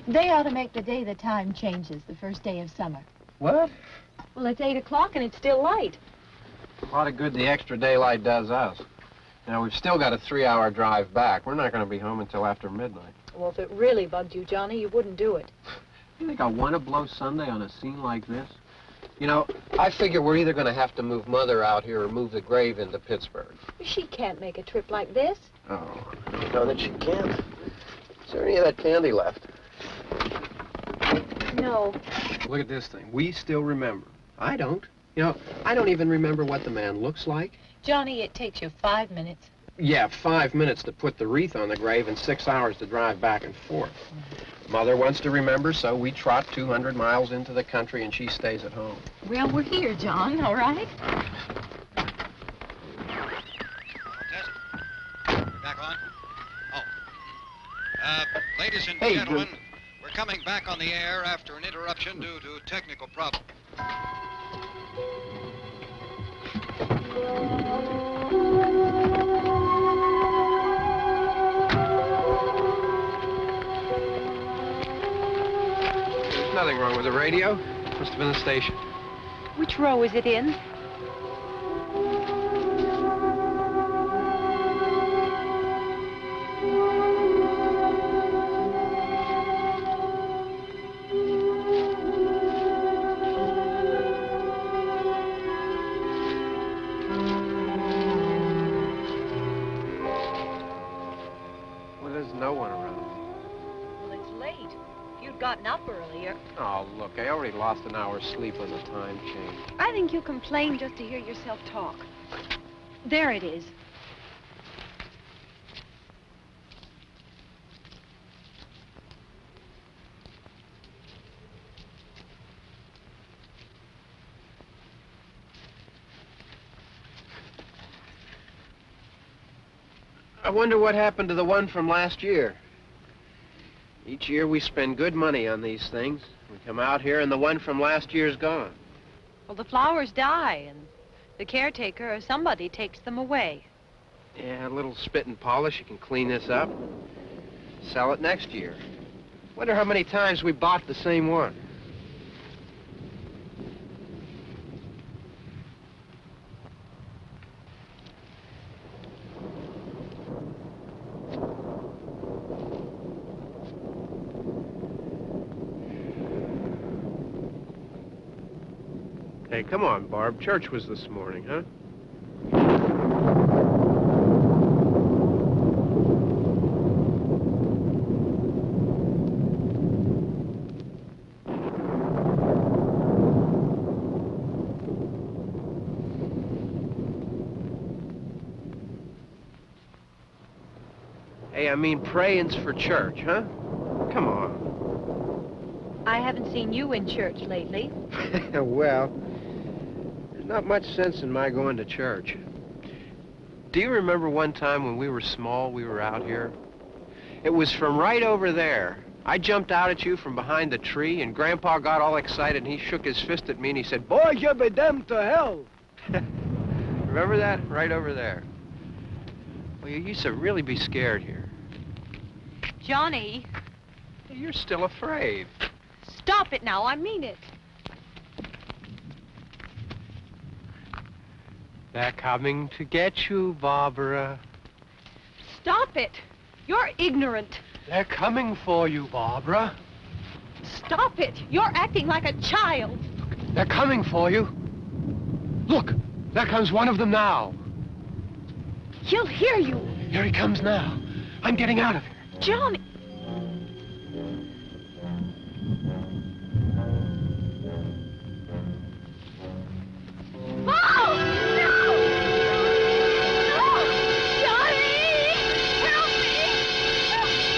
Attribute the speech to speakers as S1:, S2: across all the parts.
S1: They ought to make the day the time changes, the first day of summer.
S2: What?
S1: Well, it's 8 o'clock and it's still light.
S2: A lot of good the extra daylight does us. Now, we've still got a 3-hour drive back. We're not going to be home until after midnight.
S1: Well, if it really bugged you, Johnny, you wouldn't do it.
S2: You think I want to blow Sunday on a scene like this? You know, I figure we're either going to have to move Mother out here or move the grave into Pittsburgh.
S1: She can't make a trip like this.
S2: Oh, you know that she can't. Is there any of that candy left?
S1: No.
S2: Look at this thing. We still remember. I don't. You know, I don't even remember what the man looks like.
S1: Johnny, it takes you 5 minutes.
S2: Yeah, 5 minutes to put the wreath on the grave and 6 hours to drive back and forth. Mother wants to remember, so we trot 200 miles into the country and she stays at home.
S1: Well, we're here, John, all right?
S3: Back on? Oh. Ladies and
S2: Hey,
S3: gentlemen, we're coming back on the air after an interruption due to technical problem.
S2: There's nothing wrong with the radio. Must have been the station.
S1: Which row is it in? Gotten up earlier.
S2: Oh, look, I already lost an hour's sleep on the time change.
S1: I think you complain just to hear yourself talk. There it is.
S2: I wonder what happened to the one from last year. Each year we spend good money on these things. We come out here and the one from last year's gone.
S1: Well, the flowers die and the caretaker or somebody takes them away.
S2: Yeah, a little spit and polish, you can clean this up. Sell it next year. Wonder how many times we bought the same one. Hey, come on, Barb. Church was this morning, huh? Hey, I mean, praying's for church, huh? Come on.
S1: I haven't seen you in church lately.
S2: Well, there's not much sense in my going to church. Do you remember one time when we were small, we were out here? It was from right over there, I jumped out at you from behind the tree, and Grandpa got all excited, and he shook his fist at me, and he said, "Boy, you be damned to hell." Remember that? Right over there. Well, you used to really be scared here.
S1: Johnny,
S2: You're still afraid.
S1: stop it now. I mean it.
S2: They're coming to get you, Barbara.
S1: Stop it. You're ignorant.
S2: They're coming for you, Barbara.
S1: Stop it. You're acting like a child.
S2: They're coming for you. Look, there comes one of them now.
S1: He'll hear you.
S2: Here he comes now. I'm getting out of here.
S1: Johnny. Oh! No! No! Johnny! Help me!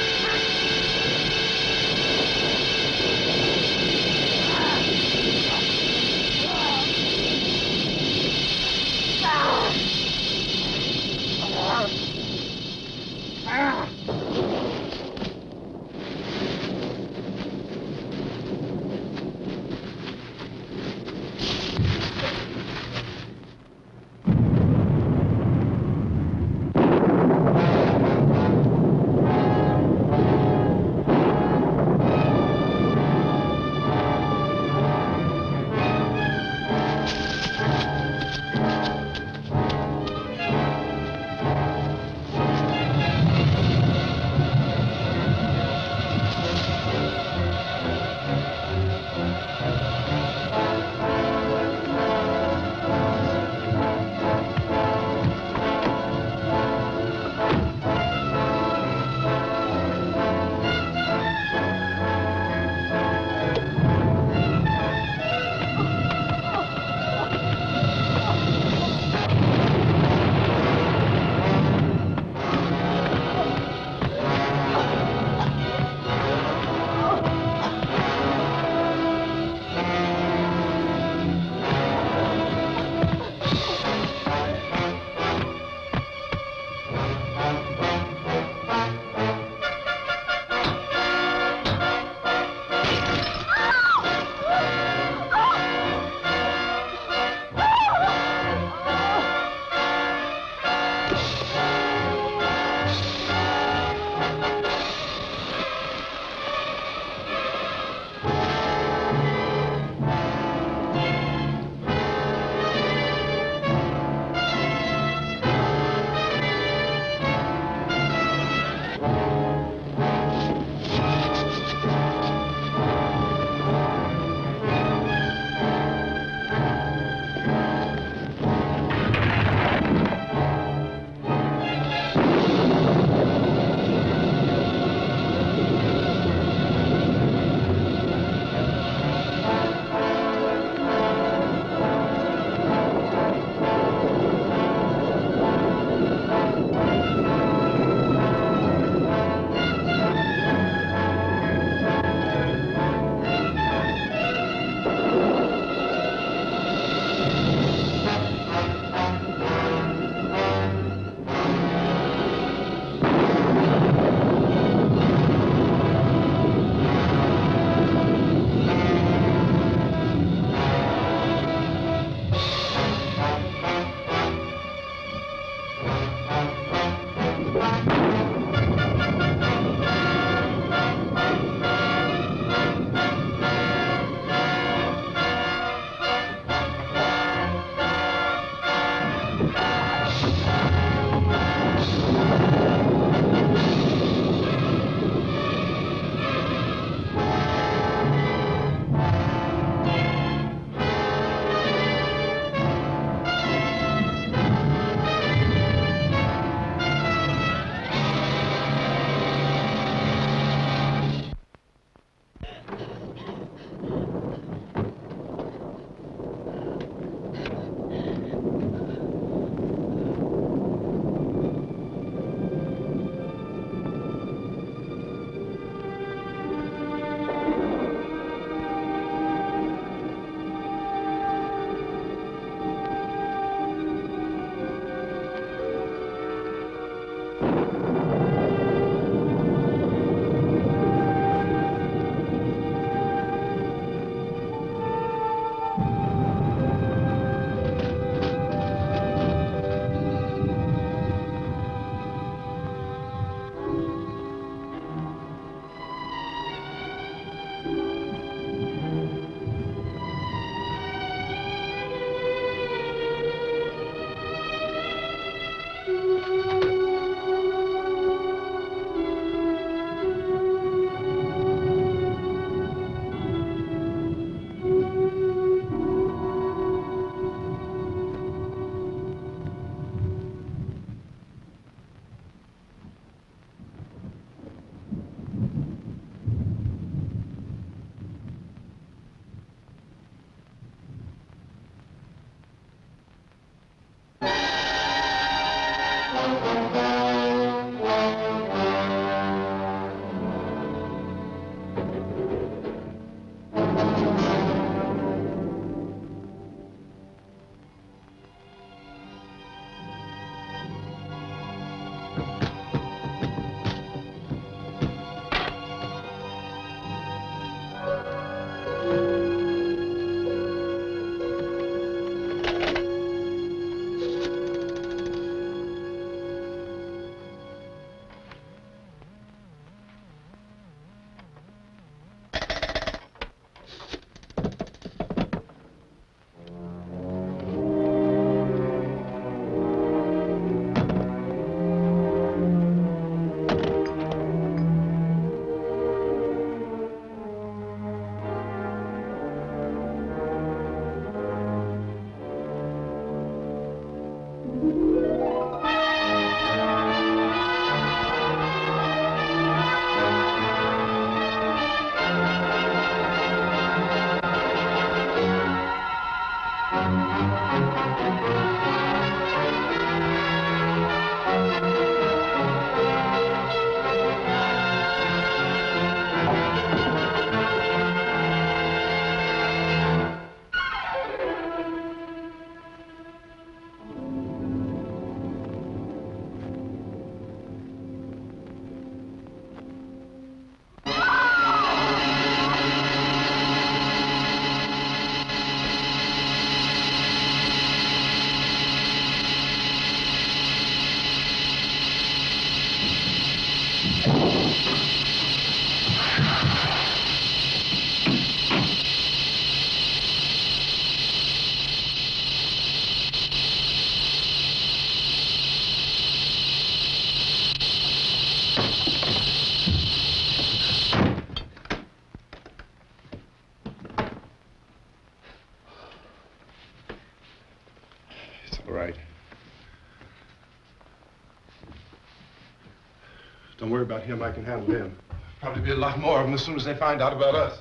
S4: Don't worry about him. I can handle him. Probably be a lot more of them as soon as they find out about us.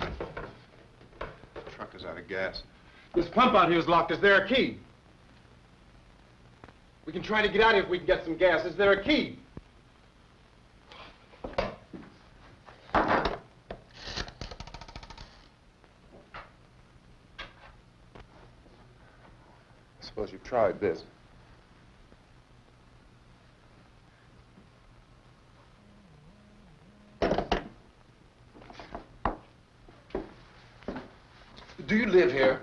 S4: The truck is out of gas. This pump out here is locked. Is there a key? We can try to get out here if we can get some gas. Is there a key? I suppose you've tried this. Do you live here?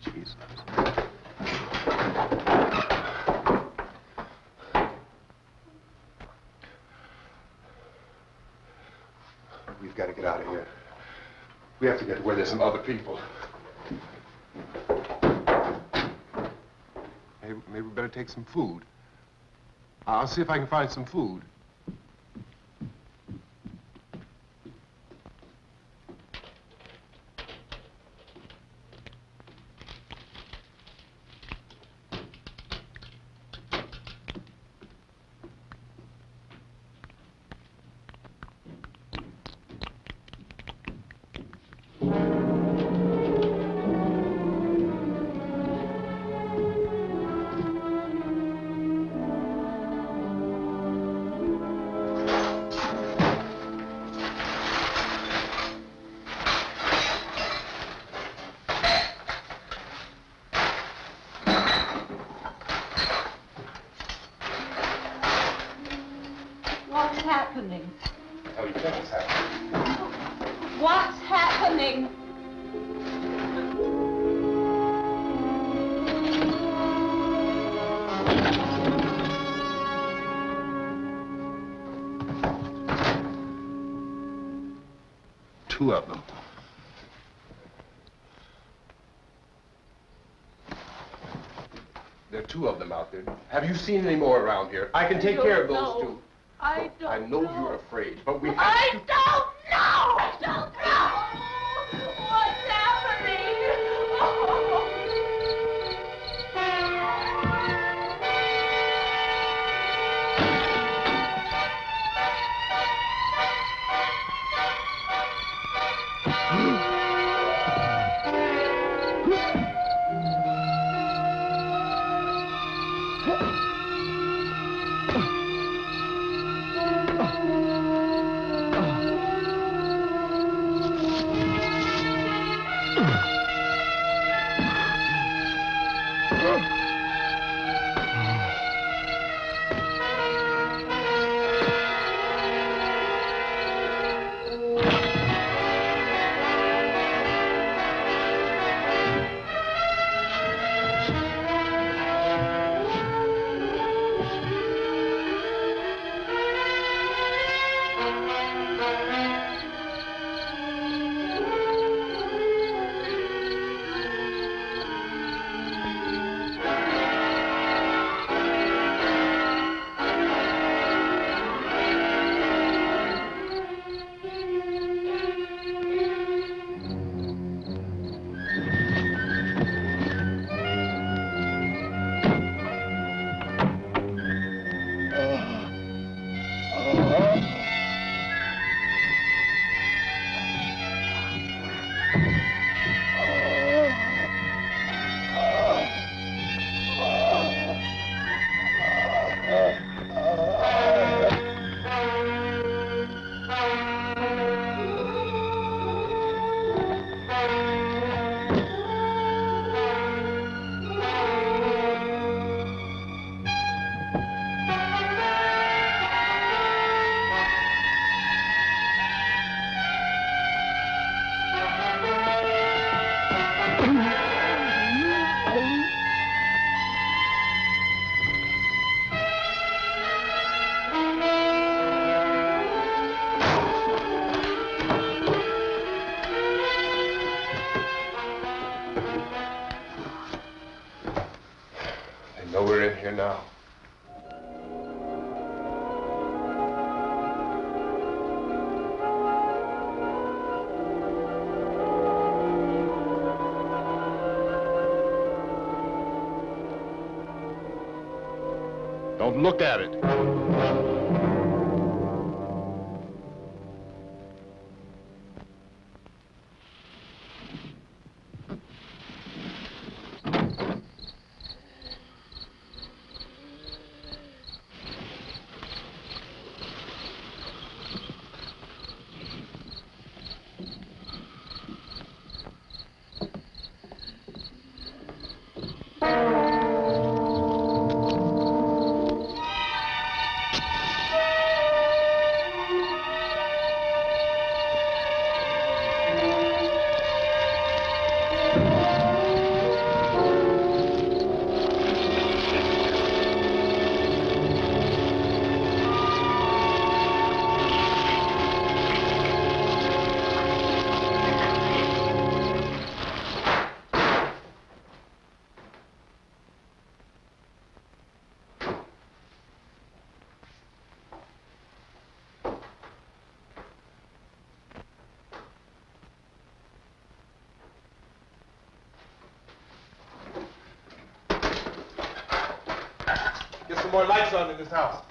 S4: Jesus. We've got to get out of here. We have to get to where there's some other people. Maybe we better take some food. I'll see if I can find some food.
S1: What's happening?
S4: How do you think it's happening?
S1: What's happening?
S4: Two of them. There are two of them out there. Have you seen any more around here? I can take care of those two.
S1: I don't
S4: I know you're afraid, but we have
S1: I
S4: to...
S1: don't know! I don't know! What's happening?
S4: They know we're in here now. Don't look at it. Get some more lights on in this house.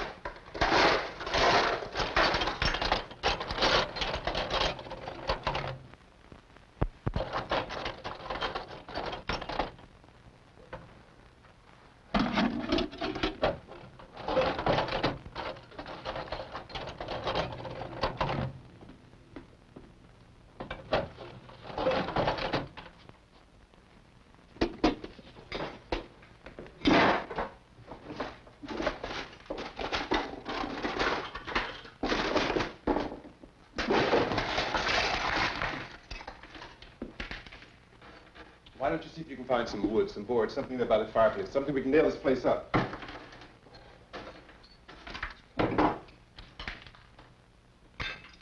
S4: Why don't you see if you can find some wood, some board, something there by the fireplace, something we can nail this place up.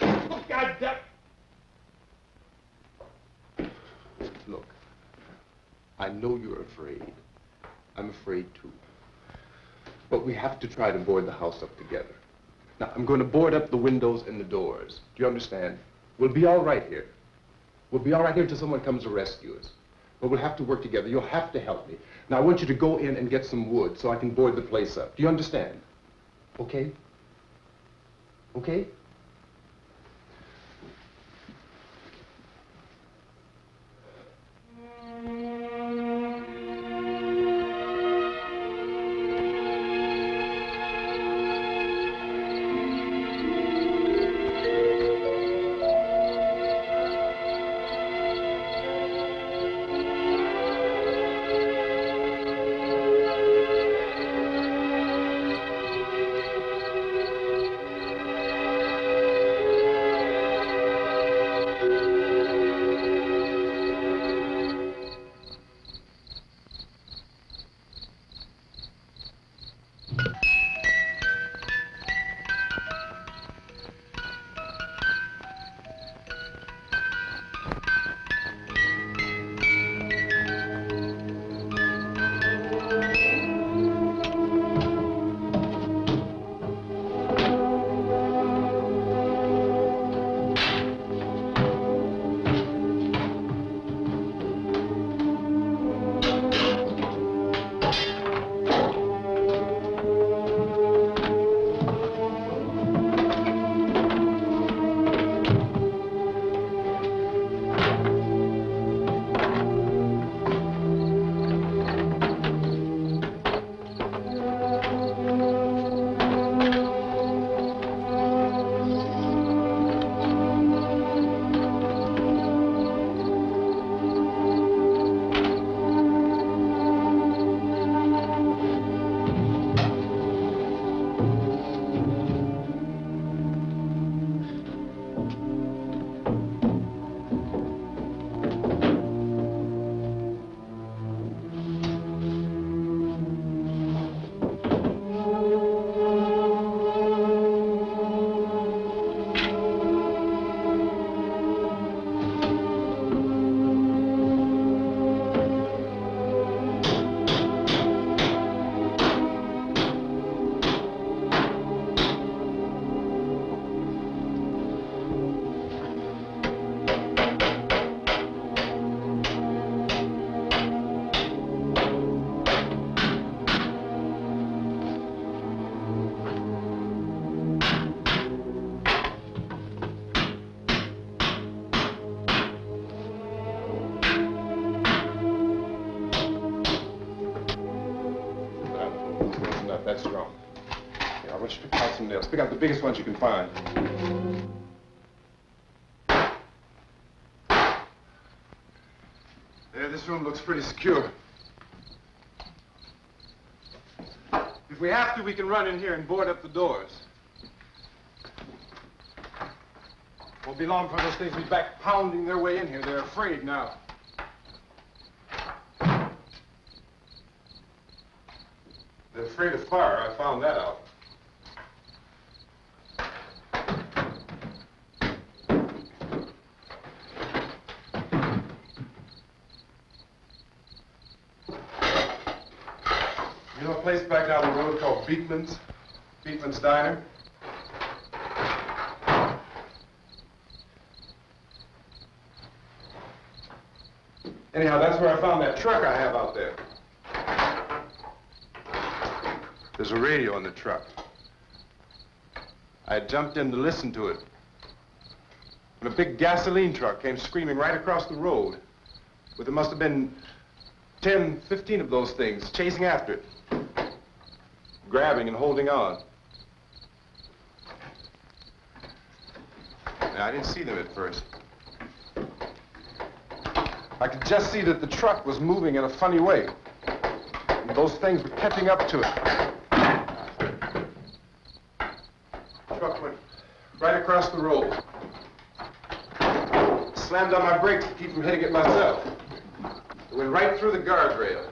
S4: Oh, God damn! Look, I know you're afraid. I'm afraid too. But we have to try to board the house up together. Now, I'm going to board up the windows and the doors. Do you understand? We'll be all right here. We'll be all right here until someone comes to rescue us. But we'll have to work together. You'll have to help me. Now, I want you to go in and get some wood so I can board the place up. Do you understand? Okay? Okay? nails. Pick out the biggest ones you can find. There, this room looks pretty secure. If we have to, we can run in here and board up the doors. Won't be long before those things will be back pounding their way in here. They're afraid now. They're afraid of fire. I found that out. You know a place back down the road called Beekman's? Beekman's Diner? Anyhow, that's where I found that truck I have out there. There's a radio in the truck. I had jumped in to listen to it when a big gasoline truck came screaming right across the road. But there must have been 10, 15 of those things chasing after it, grabbing and holding on. Now, I didn't see them at first. I could just see that the truck was moving in a funny way. And those things were catching up to it. The truck went right across the road. Slammed on my brakes to keep from hitting it myself. It went right through the guardrail.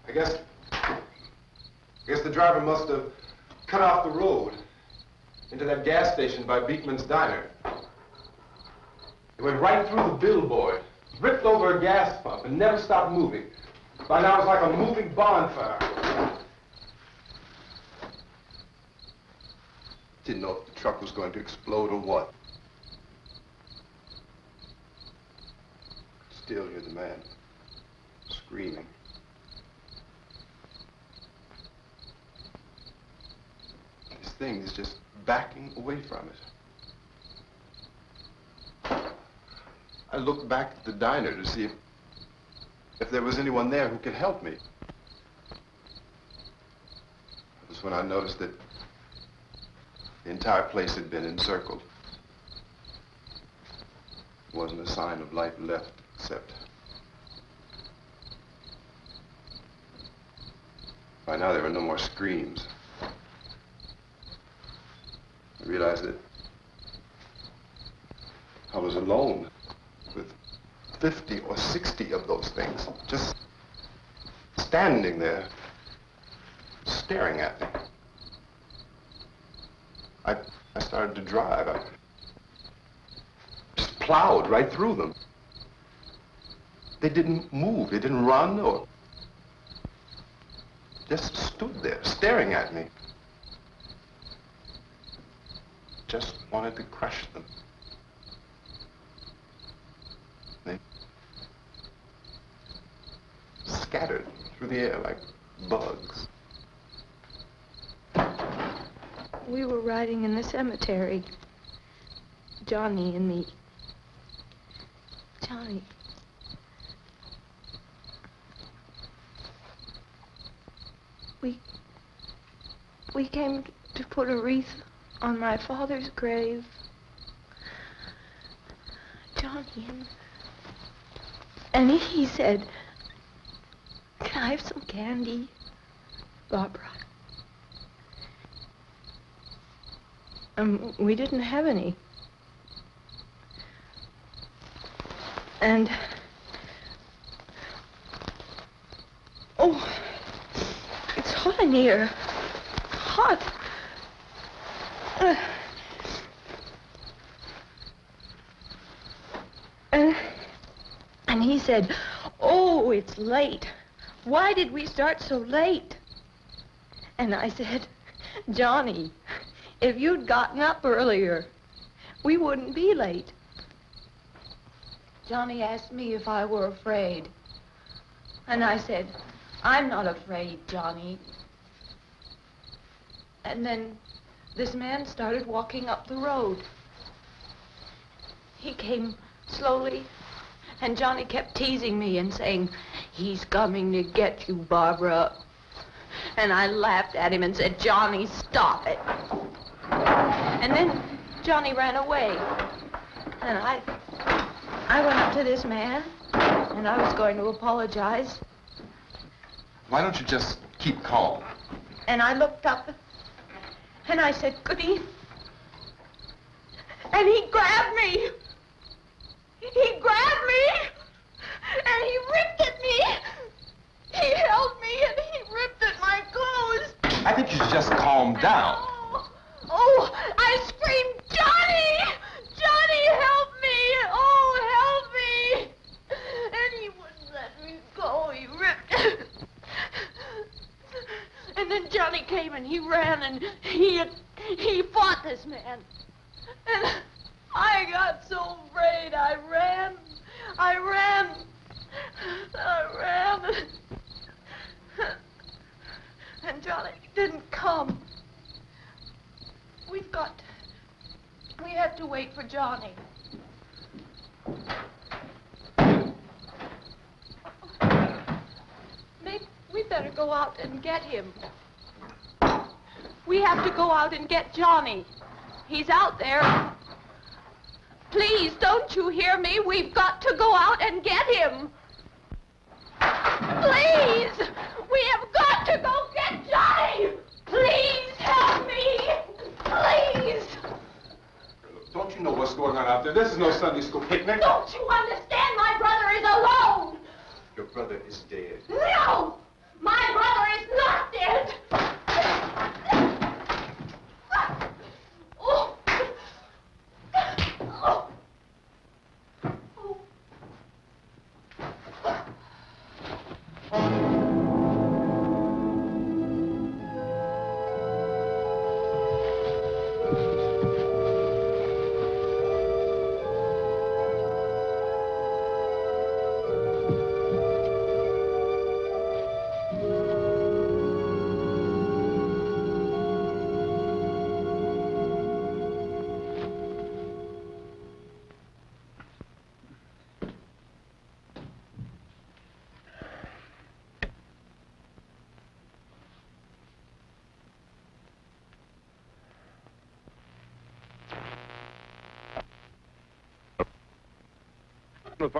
S4: I guess the driver must have cut off the road into that gas station by Beekman's Diner. It went right through the billboard, ripped over a gas pump, and never stopped moving. By now, it was like a moving bonfire. Didn't know if the truck was going to explode or what. Still hear the man screaming. This thing is just backing away from it. I looked back at the diner to see if there was anyone there who could help me. It was when I noticed that the entire place had been encircled. There wasn't a sign of life left except by now there were no more screams. I realized that I was alone with 50 or 60 of those things, just standing there, staring at me. I started to drive. I just plowed right through them. They didn't move, they didn't run or just stood there, staring at me. Just wanted to crush them. They scattered through the air like bugs.
S5: We were riding in the cemetery, Johnny and me. Johnny. We came to put a wreath on my father's grave. Johnny, and he said, "Can I have some candy, Barbara?" We didn't have any. And, oh, it's hot in here. Hot. And he said, "Oh, it's late. Why did we start so late?" And I said, "Johnny, if you'd gotten up earlier, we wouldn't be late." Johnny asked me if I were afraid. And I said, "I'm not afraid, Johnny." And then this man started walking up the road. He came slowly, and Johnny kept teasing me and saying, "He's coming to get you, Barbara." And I laughed at him and said, "Johnny, stop it." And then Johnny ran away. And I went up to this man, and I was going to apologize.
S4: Why don't you just keep calm?
S5: And I looked up, and I said, "Good evening." And he grabbed me. He grabbed me, and he ripped at me. He held me, and he ripped at my clothes.
S4: I think you should just calm down.
S5: Oh, I screamed, "Johnny! Johnny, help me! Oh, help me!" And he wouldn't let me go. He ripped. And then Johnny came and he ran and he fought this man. And I got so afraid. I ran. And Johnny didn't come. We have to wait for Johnny. Maybe we better go out and get him. We have to go out and get Johnny. He's out there. Please, don't you hear me? We've got to go out and get him. Please! We have got to go get Johnny! Please help me! Please!
S4: Don't you know what's going on out there? This is no Sunday school picnic.
S5: Don't you understand? My brother is alone!
S4: Your brother is dead.
S5: No! My brother is not dead! Oh. Oh.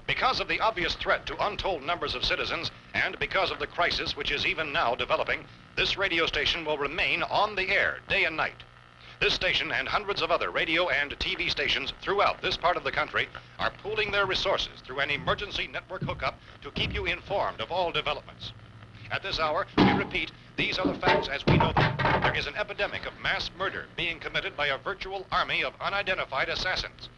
S6: Because of the obvious threat to untold numbers of citizens, and because of the crisis which is even now developing, this radio station will remain on the air day and night. This station and hundreds of other radio and TV stations throughout this part of the country are pooling their resources through an emergency network hookup to keep you informed of all developments. At this hour, we repeat, these are the facts as we know them. There is an epidemic of mass murder being committed by a virtual army of unidentified assassins.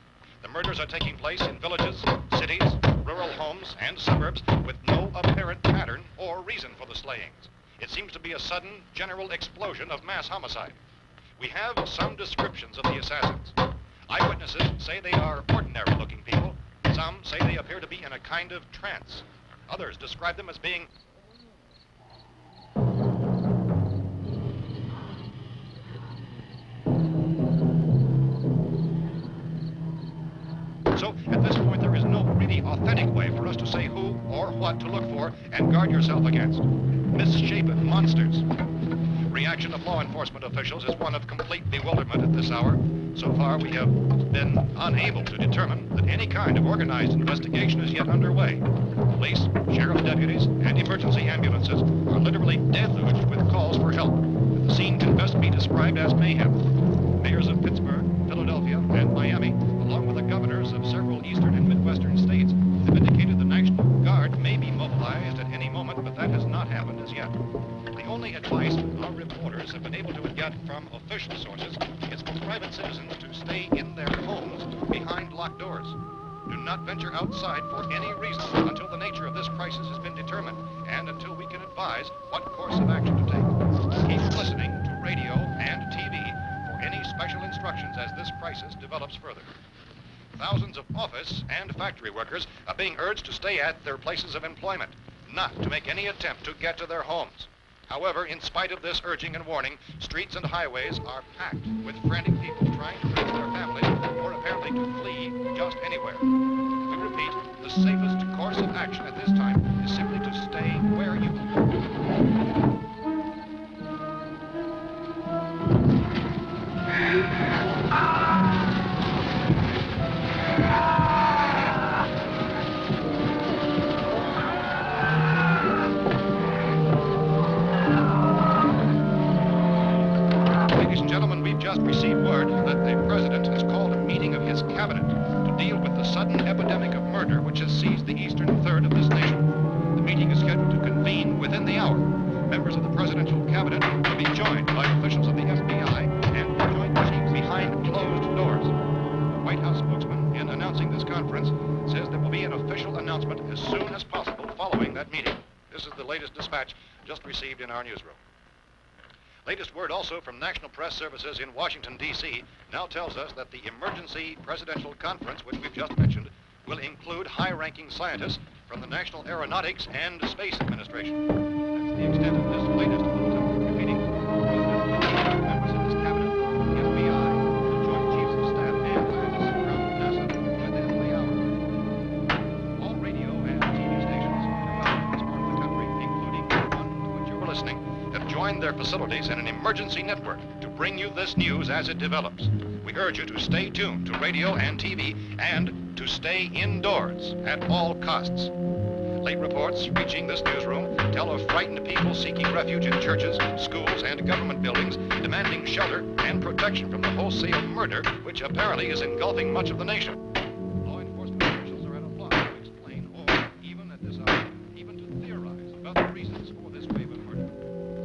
S6: The murders are taking place in villages, cities, rural homes, and suburbs with no apparent pattern or reason for the slayings. It seems to be a sudden, general explosion of mass homicide. We have some descriptions of the assassins. Eyewitnesses say they are ordinary-looking people. Some say they appear to be in a kind of trance. Others describe them as being So, at this point, there is no really authentic way for us to say who or what to look for and guard yourself against. Misshapen monsters. Reaction of law enforcement officials is one of complete bewilderment at this hour. So far, we have been unable to determine that any kind of organized investigation is yet underway. Police, sheriff deputies, and emergency ambulances are literally deluged with calls for help. The scene can best be described as mayhem. Mayors of Pittsburgh, Philadelphia, and Miami, along with the governors of several eastern and midwestern states, have indicated the National Guard may be mobilized at any moment, but that has not happened as yet. The only advice our reporters have been able to get from official sources is for private citizens to stay in their homes behind locked doors. Do not venture outside for any reason until the nature of this crisis has been determined and until we can advise what course of action to take. Keep listening to radio and TV for any special instructions as this crisis develops further. Thousands of office and factory workers are being urged to stay at their places of employment, not to make any attempt to get to their homes. However, in spite of this urging and warning, streets and highways are packed with frantic people trying to reach their families or apparently to flee just anywhere. We repeat, repeat, the safest course of action at this time is simply to stay where you are. Ladies and gentlemen, we've just received word that the President has called a meeting of his cabinet to deal with the sudden epidemic of murder which has seized the eastern third of this nation. The meeting is scheduled to convene within the hour. Members of the presidential cabinet will be joined by officials of the FBI and joint chiefs behind closed doors. The White House spokesman, in announcing this conference, says there will be an official announcement as soon as possible following that meeting. This is the latest dispatch just received in our newsroom. Latest word also from National Press Services in Washington, D.C. now tells us that the emergency presidential conference, which we've just mentioned, will include high-ranking scientists from the National Aeronautics and Space Administration. That's the extent of this latest bulletin. Repeating, members of this cabinet, the FBI, the Joint Chiefs of Staff, and scientists from NASA within the hour. All radio and TV stations throughout this part of the country, including the one to which you're listening, have joined their facilities in an emergency network to bring you this news as it develops. We urge you to stay tuned to radio and TV and to stay indoors at all costs. Late reports reaching this newsroom tell of frightened people seeking refuge in churches, schools, and government buildings, demanding shelter and protection from the wholesale murder which apparently is engulfing much of the nation. Law enforcement officials are at a loss to explain or, even at this hour, even to theorize about the reasons for this wave of murder.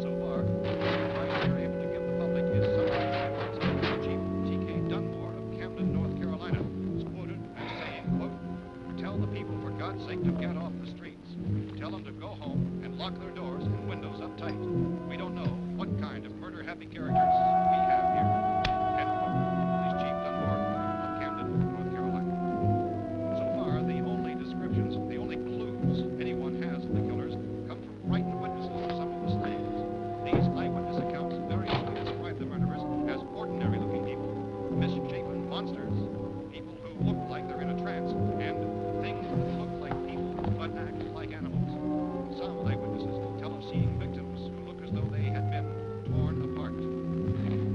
S6: So far, the advice we're able to give the public is something Chief T.K. Dunmore of Camden, North Carolina, was quoted as saying, quote, "Tell the people, for God's sake, to get off the streets. Tell them to go home and lock their doors and windows up tight. We don't know what kind of murder-happy characters we have here." End quote. This is Chief Dunmore of Camden, North Carolina. So far, the only descriptions, the only clues anyone has of the killers come from frightened witnesses of some of the slayings. These eyewitness accounts variously describe the murderers as ordinary-looking people, misshapen monsters, people who look like they're in a trance, and things that look like people but act like animals. Some eyewitnesses tell of seeing victims who look as though they had been torn apart.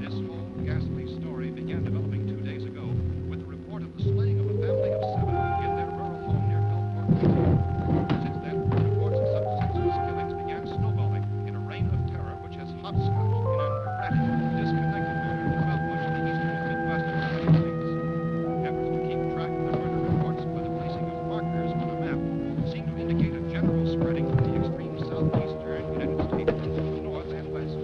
S6: This whole ghastly story began developing 2 days ago with the report of the slaying of a family of 7 in their rural home near Gulfport, Pennsylvania. Since then, reports of such senseless killings began snowballing in a reign of terror which has hopscotched in an erratic, disconnected manner throughout much of the eastern and midwestern United States. Efforts to keep track of the murder reports by the placing of markers on a map seem to indicate a general spreading from the extreme southeastern United States to the north and west.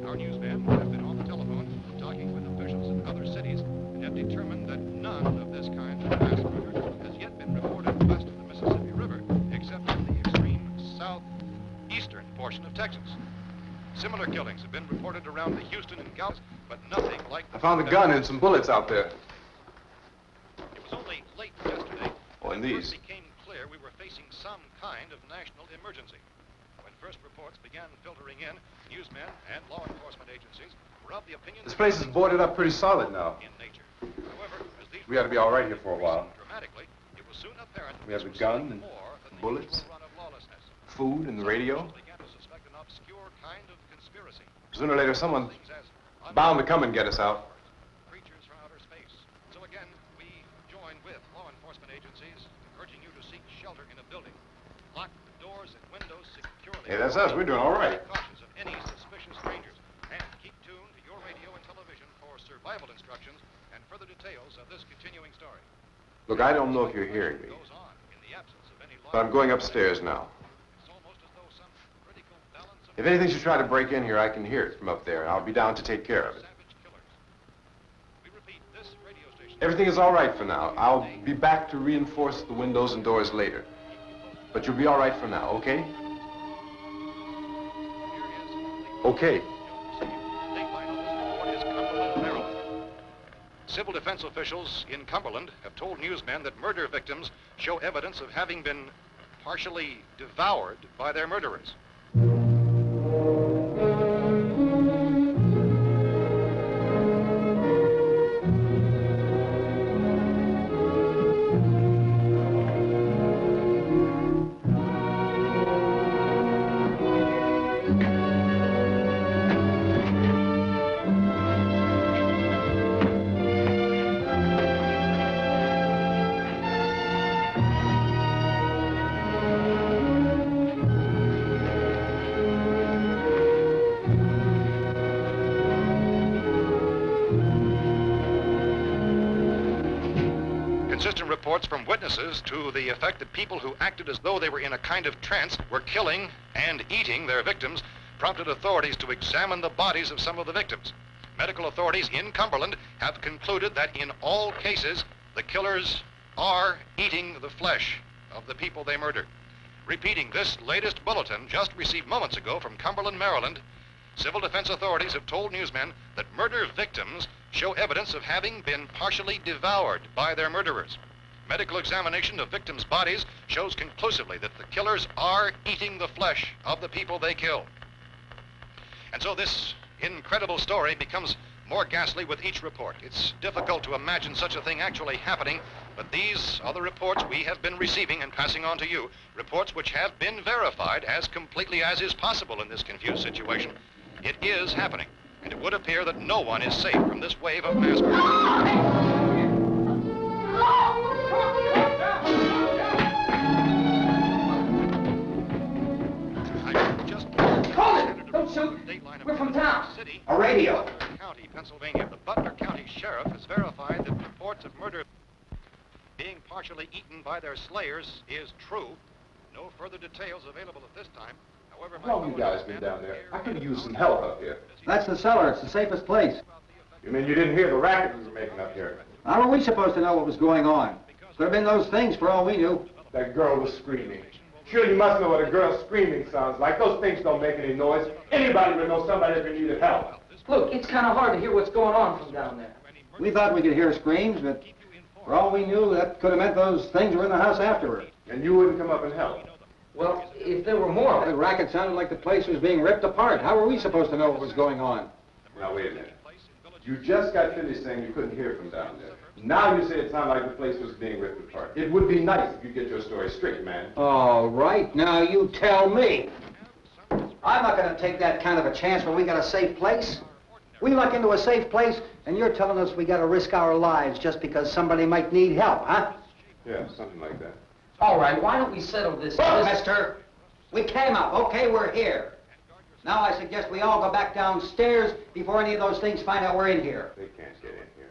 S6: Our newsmen have been on the telephone talking with officials in other cities and have determined that none of this kind of mass murder has yet been reported west of the Mississippi River, except in the extreme southeastern portion of Texas. Similar killings have been reported around the Houston and Galveston, but nothing like
S4: I found a gun and some bullets out there.
S6: It was only late yesterday
S4: Oh, and
S6: that
S4: these.
S6: it became clear we were facing some kind of national emergency. When first reports began filtering in, newsmen and law enforcement agencies were of the opinion
S4: This
S6: that
S4: place is
S6: things
S4: boarded
S6: were
S4: up pretty solid now.
S6: in nature. However, as these
S4: We ought to be all right here for a while.
S6: dramatically, it was soon apparent
S4: We have
S6: this
S4: the
S6: was
S4: gun
S6: something
S4: and
S6: more than the
S4: bullets.
S6: usual run of lawlessness.
S4: Food and the
S6: Some
S4: radio.
S6: officials began to suspect an obscure kind of conspiracy.
S4: Sooner or later, someone
S6: Things as
S4: bound to come and get us out.
S6: creatures from outer space. So again, we join with law enforcement agencies, urging you to seek shelter in a building. Lock the doors and windows securely.
S4: Hey, that's us. We're doing all right.
S6: Be cautious of any suspicious strangers, and keep tuned to your radio and television for survival instructions and further details of this continuing story.
S4: Look, I don't know if you're hearing me,
S6: Goes on in the absence of any
S4: but I'm going upstairs now.
S6: It's almost as though some critical balance of
S4: If anything should try to break in here, I can hear it from up there, and I'll be down to take care of it.
S6: savage killers. We repeat, this radio station.
S4: Everything is all right for now. I'll be back to reinforce the windows and doors later. But you'll be all right for now, okay? Okay.
S6: Civil defense officials in Cumberland have told newsmen that murder victims show evidence of having been partially devoured by their murderers. Consistent reports from witnesses to the effect that people who acted as though they were in a kind of trance were killing and eating their victims prompted authorities to examine the bodies of some of the victims. Medical authorities in Cumberland have concluded that in all cases, the killers are eating the flesh of the people they murdered. Repeating this latest bulletin just received moments ago from Cumberland, Maryland, civil defense authorities have told newsmen that murder victims show evidence of having been partially devoured by their murderers. Medical examination of victims' bodies shows conclusively that the killers are eating the flesh of the people they killed. And so this incredible story becomes more ghastly with each report. It's difficult to imagine such a thing actually happening, but these are the reports we have been receiving and passing on to you, reports which have been verified as completely as is possible in this confused situation. It is happening, and it would appear that no one is safe from this wave of mass murder.
S7: Don't shoot. We're from town.
S6: A
S7: radio.
S6: County, Pennsylvania. The Butler County Sheriff has verified that reports of murder being partially eaten by their slayers is true. No further details available at this time. However,
S4: How long you guys been down there? I could use some help up here.
S8: That's the cellar. It's the safest place.
S4: You mean you didn't hear the racket we were making up here?
S8: How were we supposed to know what was going on? Could have been those things for all we knew.
S4: That girl was screaming. Sure, you must know what a girl screaming sounds like. Those things don't make any noise. Anybody would know somebody ever needed help.
S7: Look, it's kind of hard to hear what's going on from down there.
S8: We thought we could hear screams, but for all we knew, that could have meant those things were in the house afterward.
S4: And you wouldn't come up and help?
S7: Well, if there were more of
S8: The
S7: it...
S8: racket sounded like the place was being ripped apart. How were we supposed to know what was going on?
S4: Now, wait a minute. You just got finished saying you couldn't hear from down there. Now you say it sounded like the place was being ripped apart. It would be nice if you get your story straight, man.
S8: All right, now you tell me. I'm not going to take that kind of a chance when we got a safe place. We luck into a safe place, and you're telling us we got to risk our lives just because somebody might need help, huh?
S4: Yeah, something like that.
S7: All right, why don't we settle this...
S8: Look, mister, we came up. Okay, we're here. Now I suggest we all go back downstairs before any of those things find out we're in here.
S4: They can't get in here.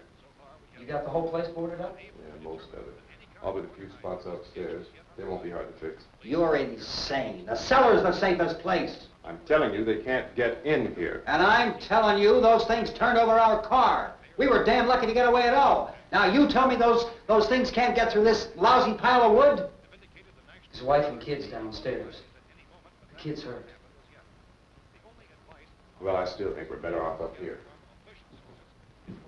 S7: You got the whole place boarded up?
S4: Yeah, most of it. All but a few spots upstairs. They won't be hard to fix.
S8: You're insane. The cellar's the safest place.
S4: I'm telling you, they can't get in here.
S8: And I'm telling you, those things turned over our car. We were damn lucky to get away at all. Now you tell me those things can't get through this lousy pile of wood?
S7: His wife and kids downstairs. The kid's hurt.
S4: Well, I still think we're better off up here.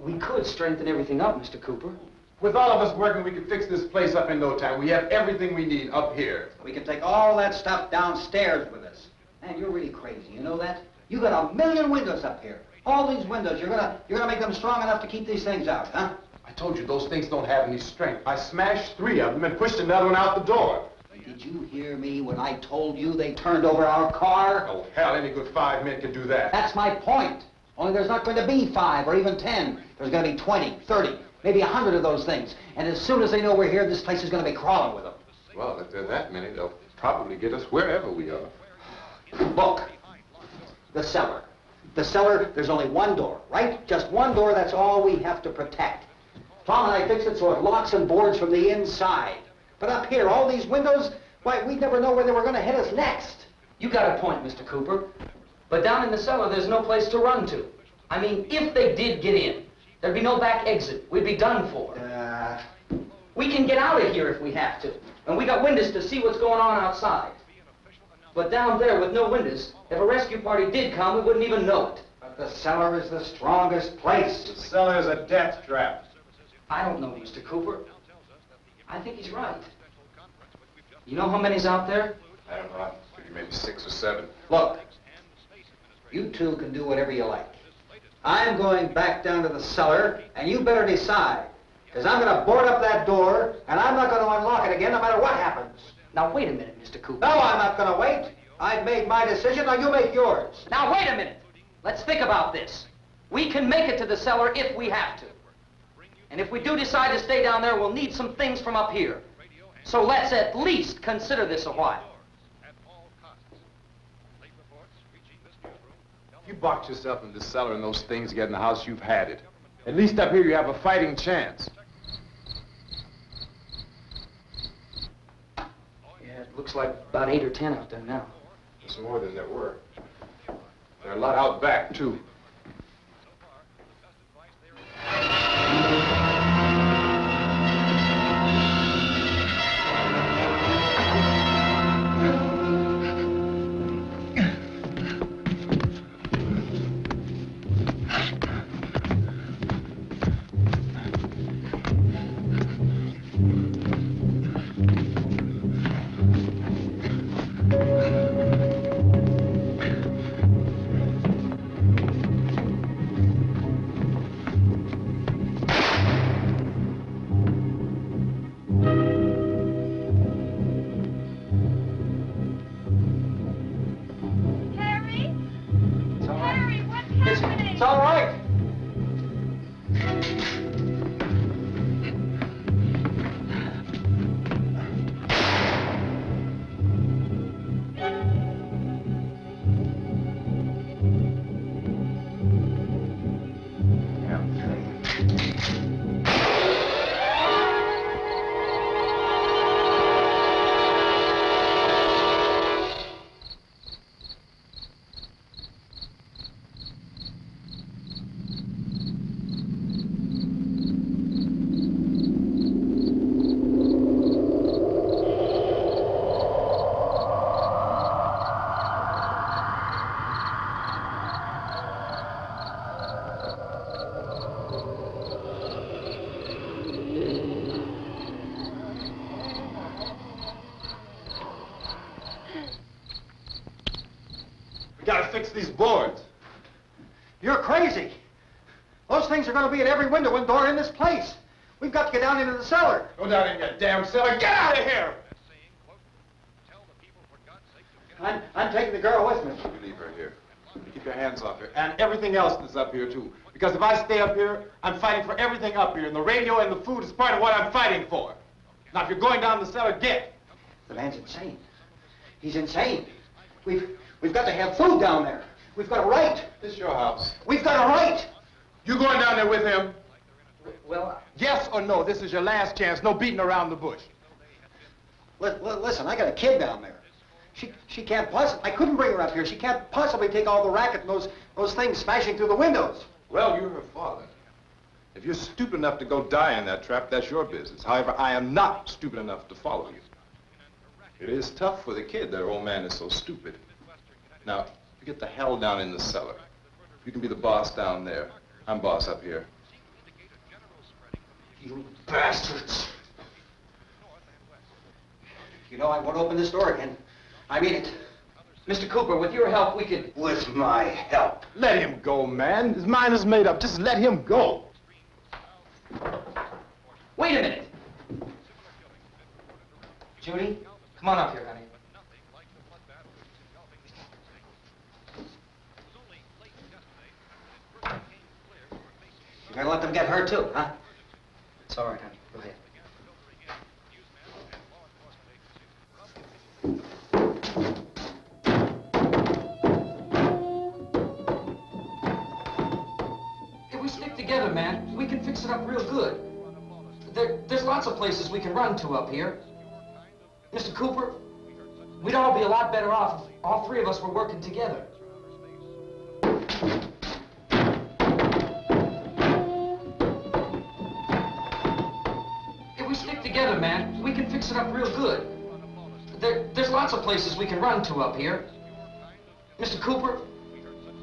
S7: We could strengthen everything up, Mr. Cooper.
S4: With all of us working, we could fix this place up in no time. We have everything we need up here.
S8: We can take all that stuff downstairs with us. Man, you're really crazy, you know that? You got 1,000,000 windows up here. All these windows, you're gonna make them strong enough to keep these things out, huh?
S4: I told you, those things don't have any strength. I smashed 3 of them and pushed another one out the door.
S8: Did you hear me when I told you they turned over our car?
S4: Oh, hell, any good 5 men can do that.
S8: That's my point. Only there's not going to be 5 or even 10. There's going to be 20, 30, maybe 100 of those things. And as soon as they know we're here, this place is going to be crawling with them.
S4: Well, if there are that many, they'll probably get us wherever we are.
S8: Look, the cellar. The cellar, there's only one door, right? Just one door, that's all we have to protect. Tom and I fixed it so it locks and boards from the inside. But up here, all these windows, why, we'd never know where they were going to hit us next.
S7: You got a point, Mr. Cooper. But down in the cellar, there's no place to run to. I mean, if they did get in, there'd be no back exit. We'd be done for. We can get out of here if we have to. And we got windows to see what's going on outside. But down there with no windows, if a rescue party did come, we wouldn't even know it.
S8: But the cellar is the strongest place.
S4: The cellar is a death trap.
S7: I don't know, Mr. Cooper. I think he's right. You know how many's out there?
S4: I don't know. I figure maybe 6 or 7.
S8: Look, you two can do whatever you like. I'm going back down to the cellar, and you better decide. Because I'm going to board up that door, and I'm not going to unlock it again no matter what happens.
S7: Now, wait a minute, Mr. Cooper.
S8: No, I'm not going to wait. I've made my decision, now you make yours.
S7: Now, wait a minute. Let's think about this. We can make it to the cellar if we have to. And if we do decide to stay down there, we'll need some things from up here. So let's at least consider this a while.
S4: If you box yourself in the cellar and those things get in the house, you've had it. At least up here you have a fighting chance.
S7: Looks like about 8 or 10 out there now.
S4: It's more than there were. There are a lot out back, too.
S8: It's all right.
S4: Gotta fix these boards.
S8: You're crazy. Those things are going to be at every window and door in this place. We've got to get down into the cellar.
S4: Go down in your damn cellar. Get out of here!
S8: I'm taking the girl with me.
S4: You leave her here. Keep your hands off her. And everything else that's up here, too. Because if I stay up here, I'm fighting for everything up here. And the radio and the food is part of what I'm fighting for. Now, if you're going down the cellar, get.
S8: The man's insane. He's insane. We've got to have food down there. We've got a right.
S4: This is your house.
S8: We've got a right.
S4: You going down there with him?
S7: Well,
S4: Yes or no? This is your last chance. No beating around the bush.
S8: Listen, I got a kid down there. She can't possibly, I couldn't bring her up here. She can't possibly take all the racket and those things smashing through the windows.
S4: Well, you're her father. If you're stupid enough to go die in that trap, that's your business. However, I am not stupid enough to follow you. It is tough for the kid. That old man is so stupid. Now, you get the hell down in the cellar. You can be the boss down there. I'm boss up here.
S8: You bastards. You know, I won't open this door again. I mean it.
S7: Mr. Cooper, with your help, we could...
S8: With my help.
S4: Let him go, man. His mind is made up. Just let him go.
S7: Wait a minute. Judy, come on up here, honey.
S8: You're gonna let them get hurt too, huh?
S7: It's all right, honey. Go ahead. If we stick together, man, we can fix it up real good. There's lots of places we can run to up here. Mr. Cooper, we'd all be a lot better off if all three of us were working together. If we stick together, man, we can fix it up real good. There's lots of places we can run to up here. Mr. Cooper,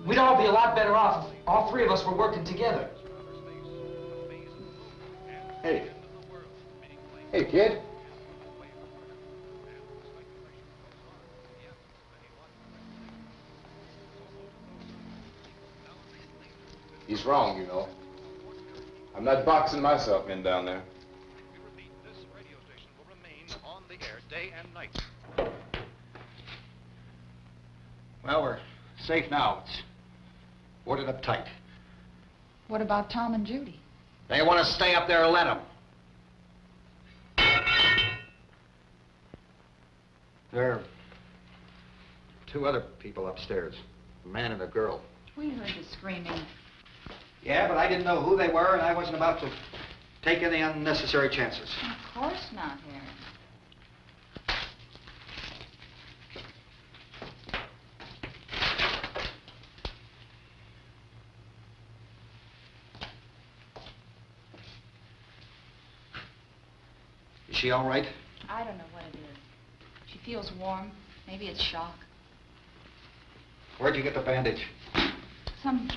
S7: we'd all be a lot better off if all three of us were working together.
S4: Hey. Hey, kid. He's wrong, you know. I'm not boxing myself in down there.
S6: We repeat, this radio station will remain on the air day and night.
S8: Well, we're safe now. It's boarded up tight.
S9: What about Tom and Judy?
S8: They want to stay up there, let them. There are two other people upstairs, a man and a girl.
S9: We heard the screaming.
S8: Yeah, but I didn't know who they were, and I wasn't about to take any unnecessary chances.
S9: Of course not, Harry.
S8: Is she all right?
S9: I don't know what it is. She feels warm. Maybe it's shock.
S8: Where'd you get the bandage?
S9: Some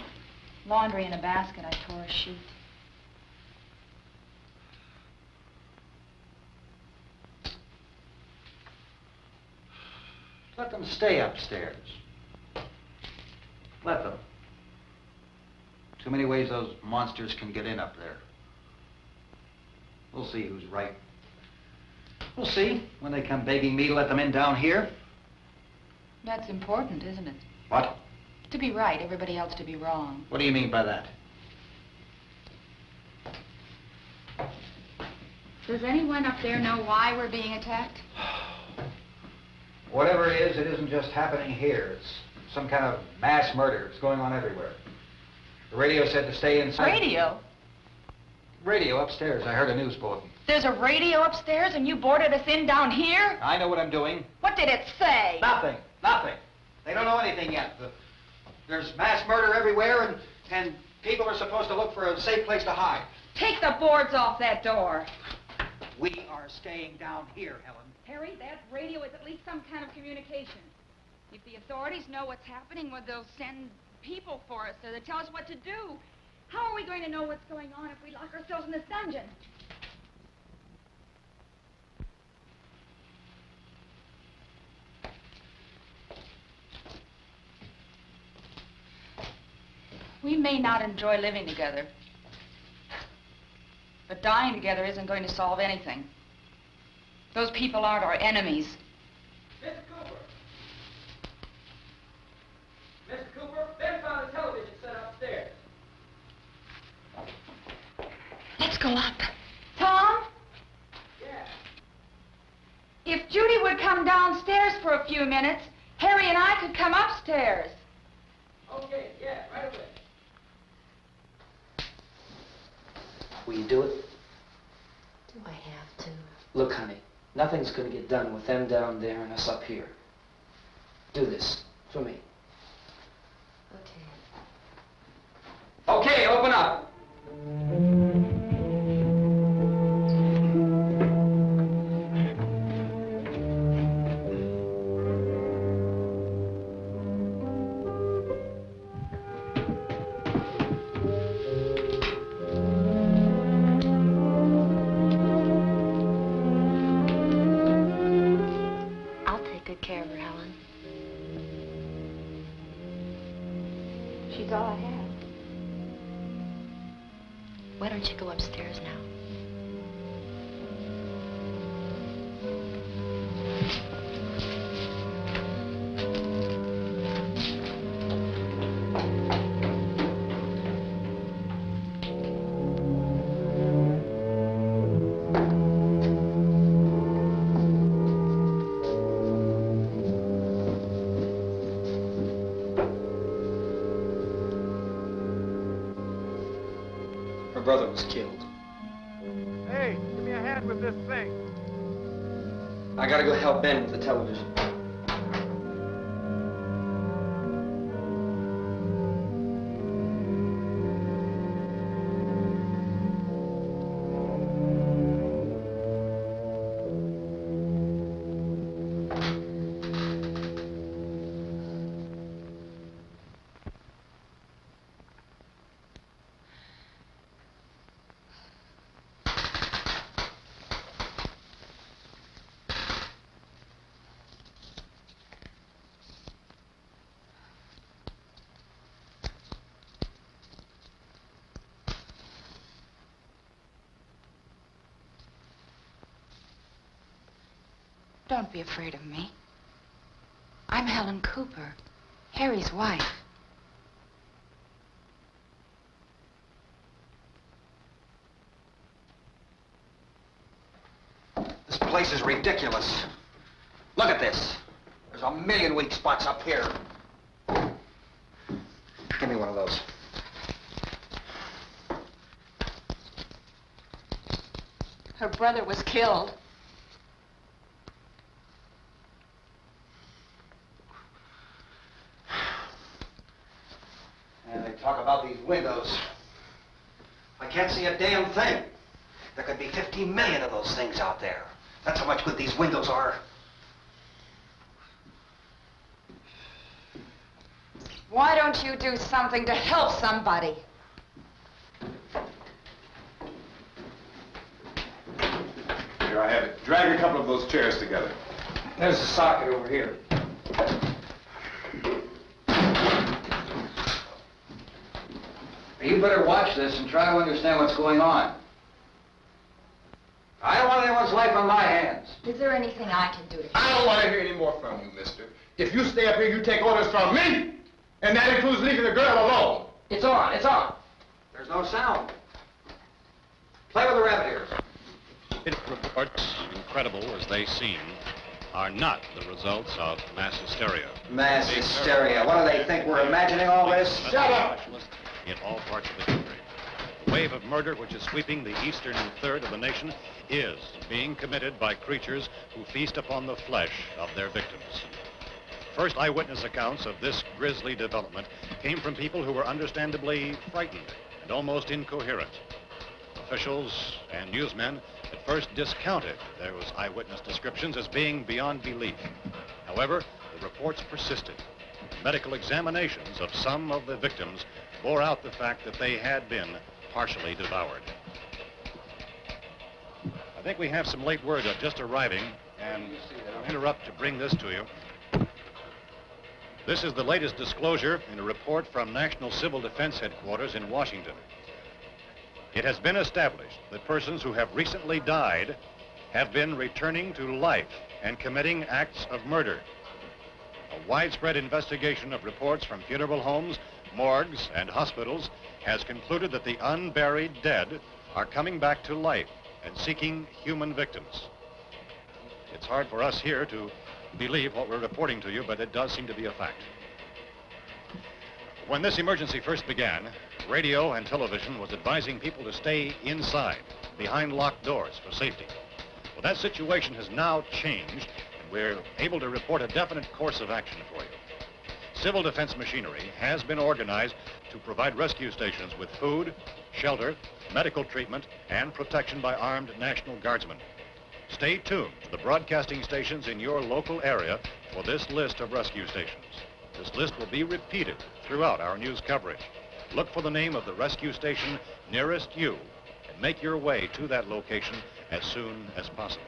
S9: laundry in a basket. I tore a sheet.
S8: Let them stay upstairs. Let them. Too many ways those monsters can get in up there. We'll see who's right. We'll see when they come begging me to let them in down here.
S9: That's important, isn't it?
S8: What?
S9: To be right, everybody else to be wrong.
S8: What do you mean by that?
S9: Does anyone up there know why we're being attacked?
S8: Whatever it isn't just happening here. It's some kind of mass murder. It's going on everywhere. The radio said to stay inside.
S9: Radio?
S8: Radio upstairs. I heard a news bulletin.
S9: There's a radio upstairs and you boarded us in down here?
S8: I know what I'm doing.
S9: What did it say?
S8: Nothing. Nothing. They don't know anything yet. There's mass murder everywhere, and people are supposed to look for a safe place to hide.
S9: Take the boards off that door.
S8: We are staying down here, Helen.
S9: Harry, that radio is at least some kind of communication. If the authorities know what's happening, well, they'll send people for us so they tell us what to do. How are we going to know what's going on if we lock ourselves in this dungeon? We may not enjoy living together, but dying together isn't going to solve anything. Those people aren't our enemies.
S7: Mr. Cooper! Mr. Cooper, Ben found a television set upstairs.
S5: Let's go up.
S9: Tom?
S7: Yeah.
S9: If Judy would come downstairs for a few minutes, Harry and I could come upstairs.
S7: Okay, yeah, right away.
S10: Will you do it?
S5: Do I have to?
S10: Look, honey, nothing's gonna get done with them down there and us up here. Do this for me.
S5: Okay.
S7: Okay, open up.
S5: I'll take good care of her, Helen.
S9: She's all I have.
S5: Why don't you go upstairs now?
S10: Her brother was killed.
S2: Hey, give me a hand with this thing.
S10: I gotta go help Ben with the television.
S9: Don't be afraid of me. I'm Helen Cooper, Harry's wife.
S8: This place is ridiculous. Look at this. There's a million weak spots up here. Give me one of those.
S9: Her brother was killed.
S8: And they talk about these windows. I can't see a damn thing. There could be 50 million of those things out there. That's how much good these windows are.
S9: Why don't you do something to help somebody?
S4: Here I have it. Drag a couple of those chairs together.
S7: There's a socket over here. You better watch this and try to understand what's going on. I don't want anyone's life on my hands.
S9: Is there anything I can do to
S4: I don't want to hear any more from you, mister. If you stay up here, you take orders from me. And that includes leaving the girl alone.
S7: It's on, it's on.
S8: There's no sound. Play with the rabbit ears.
S6: Reports, incredible as they seem, are not the results of mass hysteria.
S8: Mass hysteria. What do they think? We're imagining all this?
S4: Shut up!
S6: In all parts of the country. The wave of murder which is sweeping the eastern third of the nation is being committed by creatures who feast upon the flesh of their victims. First eyewitness accounts of this grisly development came from people who were understandably frightened and almost incoherent. Officials and newsmen at first discounted those eyewitness descriptions as being beyond belief. However, the reports persisted. Medical examinations of some of the victims bore out the fact that they had been partially devoured. I think we have some late word just arriving, and I'll interrupt to bring this to you. This is the latest disclosure in a report from National Civil Defense Headquarters in Washington. It has been established that persons who have recently died have been returning to life and committing acts of murder. A widespread investigation of reports from funeral homes, morgues, and hospitals has concluded that the unburied dead are coming back to life and seeking human victims. It's hard for us here to believe what we're reporting to you, but it does seem to be a fact. When this emergency first began, radio and television was advising people to stay inside, behind locked doors for safety. Well, that situation has now changed, and we're able to report a definite course of action for you. Civil defense machinery has been organized to provide rescue stations with food, shelter, medical treatment, and protection by armed National Guardsmen. Stay tuned to the broadcasting stations in your local area for this list of rescue stations. This list will be repeated throughout our news coverage. Look for the name of the rescue station nearest you and make your way to that location as soon as possible.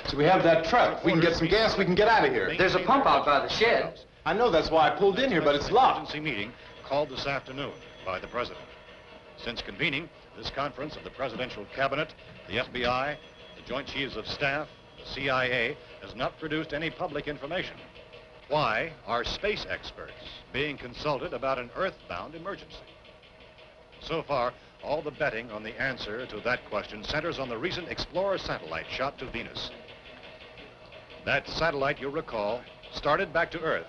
S4: So we have that truck. If we can get some gas, we can get out of here.
S7: There's a pump out by the shed.
S4: I know, that's why I pulled in here, but it's locked.
S6: Emergency meeting called this afternoon by the President. Since convening this conference of the Presidential Cabinet, the FBI, the Joint Chiefs of Staff, the CIA has not produced any public information. Why are space experts being consulted about an earthbound emergency? So far, all the betting on the answer to that question centers on the recent Explorer satellite shot to Venus. That satellite, you'll recall, started back to Earth,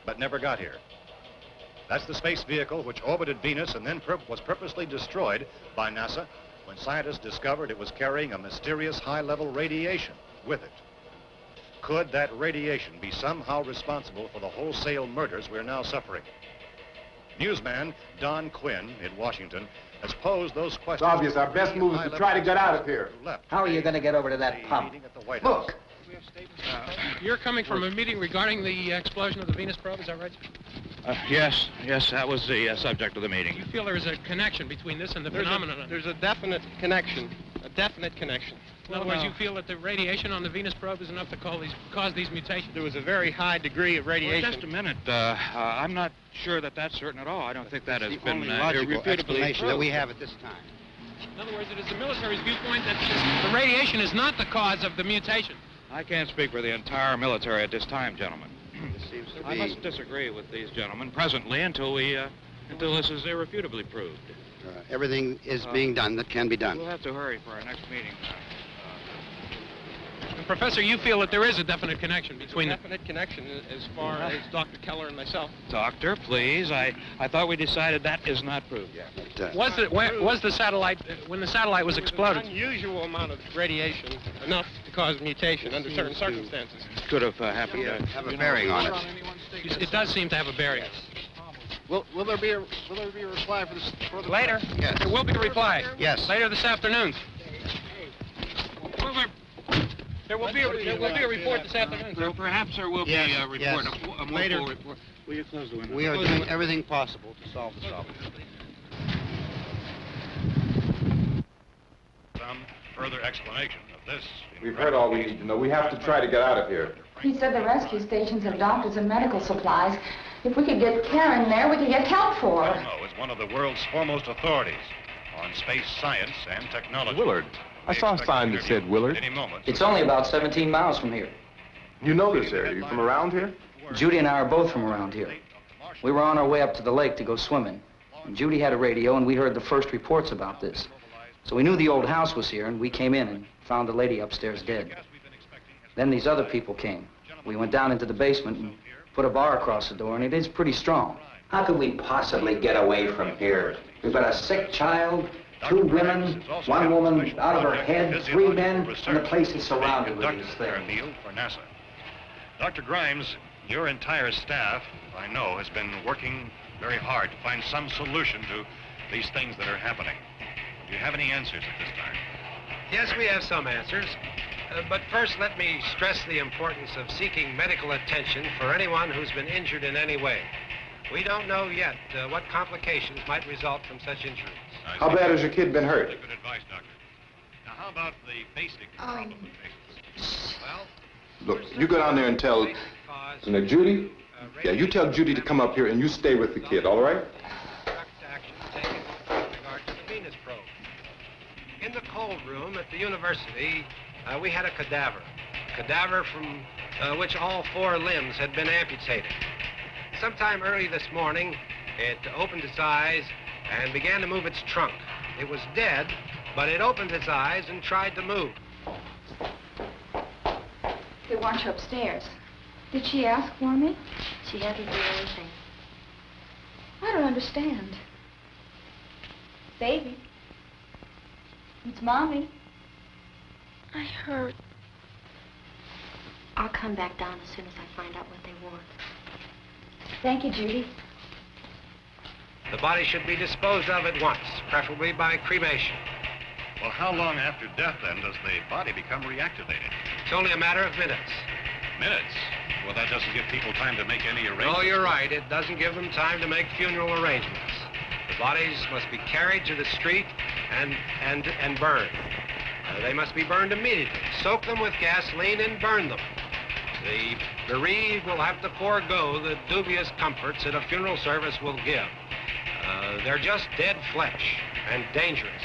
S6: but never got here. That's the space vehicle which orbited Venus and then was purposely destroyed by NASA when scientists discovered it was carrying a mysterious high-level radiation with it. Could that radiation be somehow responsible for the wholesale murders we're now suffering? Newsman Don Quinn in Washington has posed those questions.
S4: It's obvious our best move is to try to get out of here.
S8: How are you going to get over to that pump? Look.
S11: You're coming from a meeting regarding the explosion of the Venus probe, is that right?
S12: Yes, that was the subject of the meeting.
S11: You feel there is a connection between this and the phenomenon?
S13: There's a definite connection.
S11: In other words, you feel that the radiation on the Venus probe is enough to cause these mutations?
S13: There was a very high degree of radiation.
S12: Well, just a minute. I'm not sure that that's certain at all. I don't think that has been
S8: logical explanation that we have at this time.
S11: In other words, it is the military's viewpoint that the radiation is not the cause of the mutation.
S12: I can't speak for the entire military at this time, gentlemen.
S8: This seems to be...
S12: I must disagree with these gentlemen presently until this is irrefutably proved.
S8: Everything is being done that can be done.
S12: We'll have to hurry for our next meeting.
S11: Professor, you feel that there is a definite connection between
S13: them? Definite connection as far as Dr. Keller and myself.
S12: Doctor, please. I thought we decided that is not proved yet.
S11: Was the satellite, when the satellite was exploded?
S13: An unusual amount of radiation, enough to cause mutation under certain circumstances.
S12: Could have happened.
S8: Have a bearing on it.
S11: It does seem to have a bearing.
S13: Will there be a reply for this?
S11: Later?
S8: Yes.
S11: There will be a reply.
S8: Yes.
S11: Later this afternoon. There will be a report this afternoon, sir.
S12: Perhaps there will be a report, a more full report. Will you close the window?
S2: We are doing everything possible to solve the problem.
S6: Some further explanation of this.
S4: We've heard all we need to know. We have to try to get out of here.
S9: He said the rescue stations have doctors and medical supplies. If we could get care in there, we could get help for her.
S6: Romero is one of the world's foremost authorities on space science and technology.
S4: Willard. I saw a sign that said Willard.
S6: Any moment.
S7: It's only about 17 miles from here.
S4: You know this area. You from around here?
S7: Judy and I are both from around here. We were on our way up to the lake to go swimming. And Judy had a radio, and we heard the first reports about this. So we knew the old house was here, and we came in and found the lady upstairs dead. Then these other people came. We went down into the basement and put a bar across the door, and it is pretty strong.
S8: How could we possibly get away from here? We've got a sick child, 2 women, 1 woman out of her head, 3 men, and the place is surrounded with these things.
S6: For NASA. Dr. Grimes, your entire staff, I know, has been working very hard to find some solution to these things that are happening. Do you have any answers at this time?
S13: Yes, we have some answers. But first, let me stress the importance of seeking medical attention for anyone who's been injured in any way. We don't know yet what complications might result from such injuries.
S4: How bad has your kid been hurt?
S6: Good advice, Doctor. Now, how about the basic problem of patients? Well,
S4: Look, you go down there and tell... Now, Judy? Yeah, you tell Judy to come up here and you stay with the kid, all right?
S13: Action taken with regard to the Venus probe. In the cold room at the university, we had a cadaver from which all 4 limbs had been amputated. Sometime early this morning, it opened its eyes and began to move its trunk. It was dead, but it opened its eyes and tried to move.
S9: They want you upstairs. Did she ask for me?
S5: She hasn't done anything.
S9: I don't understand. Baby. It's Mommy.
S5: I heard. I'll come back down as soon as I find out what they want.
S9: Thank you, Judy.
S13: The body should be disposed of at once, preferably by cremation.
S6: well, how long after death, then, does the body become reactivated?
S13: It's only a matter of minutes.
S6: Minutes? Well, that doesn't give people time to make any arrangements.
S13: Oh, you're right. It doesn't give them time to make funeral arrangements. The bodies must be carried to the street and burned. They must be burned immediately. Soak them with gasoline and burn them. The bereaved will have to forego the dubious comforts that a funeral service will give. They're just dead flesh and dangerous.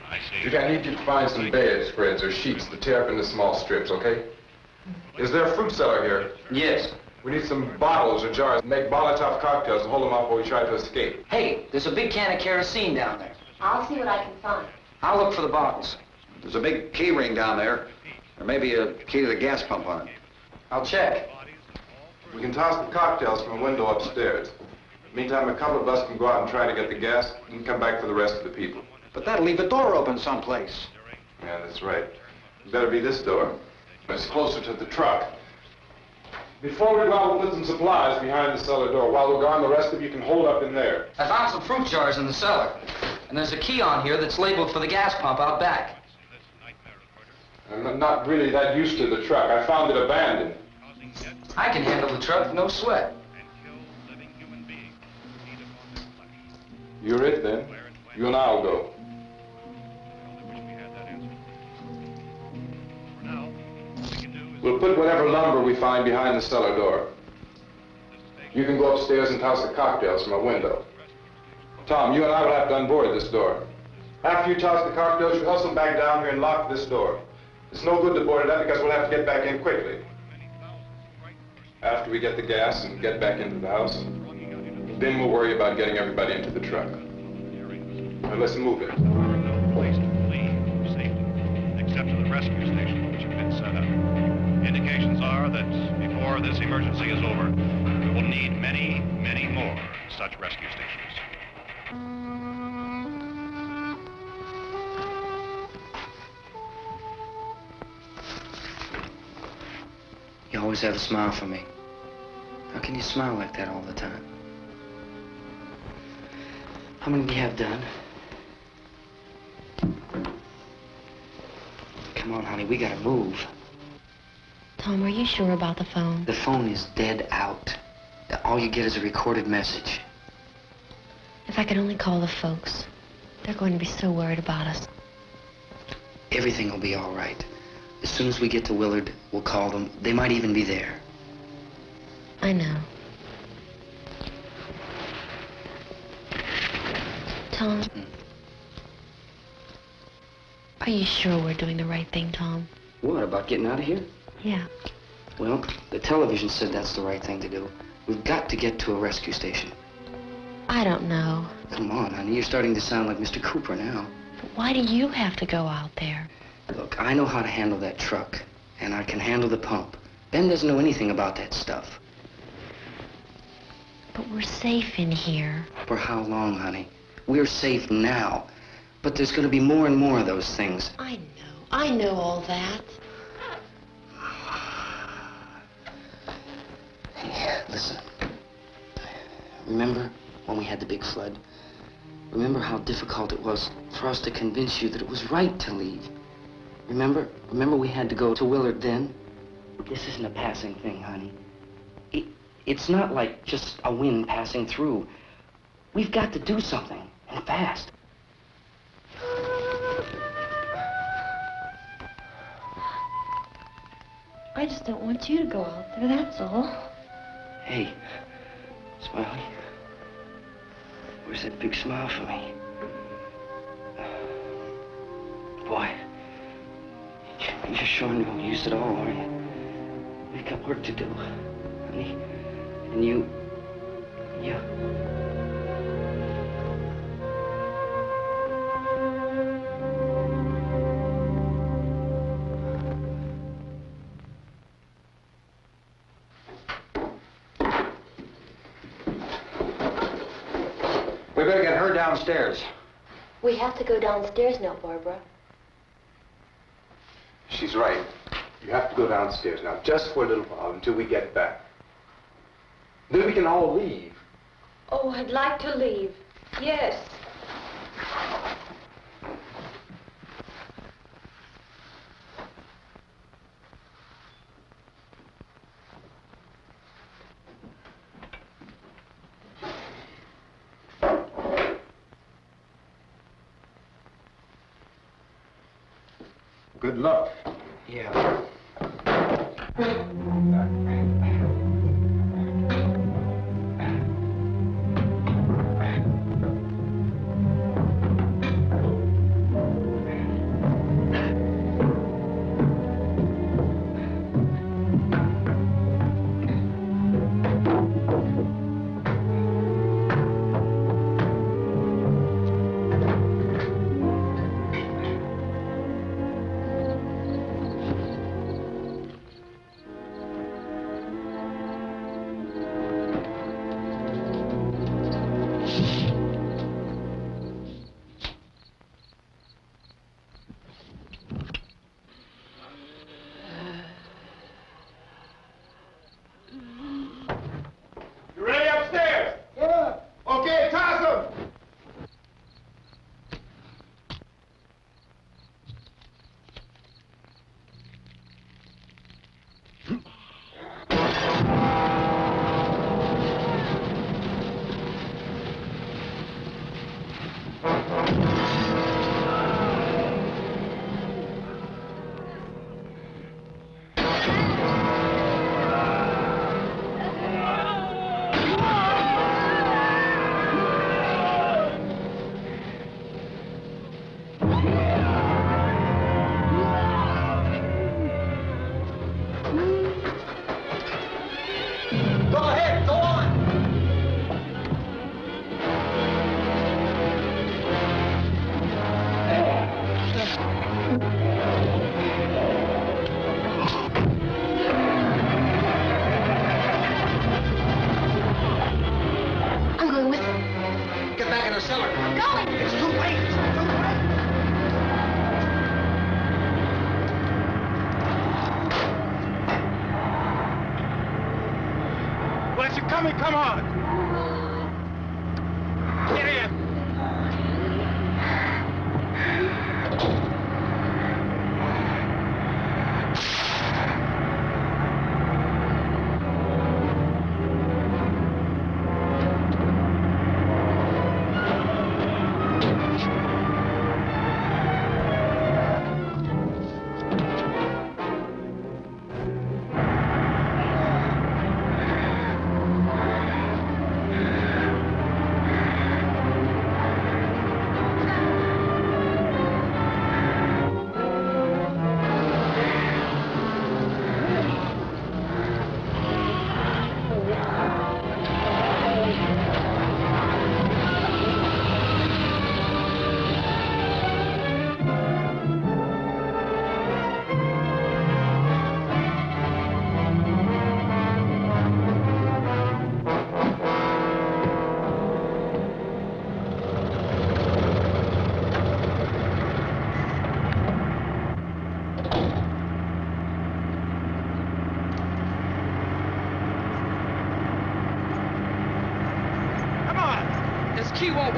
S6: I see.
S4: Judy, I need you to find some bedspreads or sheets to tear up into small strips, okay? Is there a fruit cellar here?
S7: Yes.
S4: We need some bottles or jars. Make Molotov cocktails and hold them off while we try to escape.
S7: Hey, there's a big can of kerosene down there.
S5: I'll see what I can find.
S7: I'll look for the bottles.
S8: There's a big key ring down there. Or maybe a key to the gas pump on it.
S7: I'll check.
S4: We can toss the cocktails from a window upstairs. Meantime, a couple of us can go out and try to get the gas and come back for the rest of the people.
S8: But that'll leave the door open someplace.
S4: Yeah, that's right. It better be this door. It's closer to the truck. Before we go out, we'll put some supplies behind the cellar door. While we're gone, the rest of you can hold up in there.
S7: I found some fruit jars in the cellar. And there's a key on here that's labeled for the gas pump out back.
S4: I'm not really that used to the truck. I found it abandoned.
S7: I can handle the truck, no sweat.
S4: You're it, then. You and I'll go. We'll put whatever lumber we find behind the cellar door. You can go upstairs and toss the cocktails from a window. Tom, you and I will have to unboard this door. After you toss the cocktails, you hustle back down here and lock this door. It's no good to board it up because we'll have to get back in quickly. After we get the gas and get back into the house, then we'll worry about getting everybody into the truck. Now let's move it.
S6: No place to flee safely, except to the rescue station, which have been set up. Indications are that before this emergency is over, we will need many, many more such rescue stations.
S7: You always have a smile for me. How can you smile like that all the time? How many do you have done? Come on, honey, we gotta move.
S14: Tom, are you sure about the phone?
S10: The phone is dead out. All you get is a recorded message.
S14: If I could only call the folks. They're going to be so worried about us.
S10: Everything will be all right. As soon as we get to Willard, we'll call them. They might even be there.
S14: I know. Tom? Are you sure we're doing the right thing, Tom?
S10: What, about getting out of here?
S14: Yeah.
S10: Well, the television said that's the right thing to do. We've got to get to a rescue station.
S14: I don't know.
S10: Come on, honey. You're starting to sound like Mr. Cooper now.
S14: But why do you have to go out there?
S10: Look, I know how to handle that truck, and I can handle the pump. Ben doesn't know anything about that stuff.
S14: But we're safe in here.
S10: For how long, honey? We're safe now. But there's going to be more and more of those things.
S14: I know all that.
S10: Hey, listen. Remember when we had the big flood? Remember how difficult it was for us to convince you that it was right to leave? Remember we had to go to Willard then? This isn't a passing thing, honey. It's not like just a wind passing through. We've got to do something, and fast.
S14: I just don't want you to go out there, that's all.
S10: Hey, Smiley. Where's that big smile for me? Boy, you're showing no use at all, aren't you? We've got work to do, honey. And you...
S8: We better get her downstairs.
S14: We have to go downstairs now, Barbara.
S4: She's right. You have to go downstairs now, just for a little while, until we get back. Then we can all leave.
S5: Oh, I'd like to leave. Yes.
S4: Good luck.
S10: Yeah.
S6: Come on! Get in!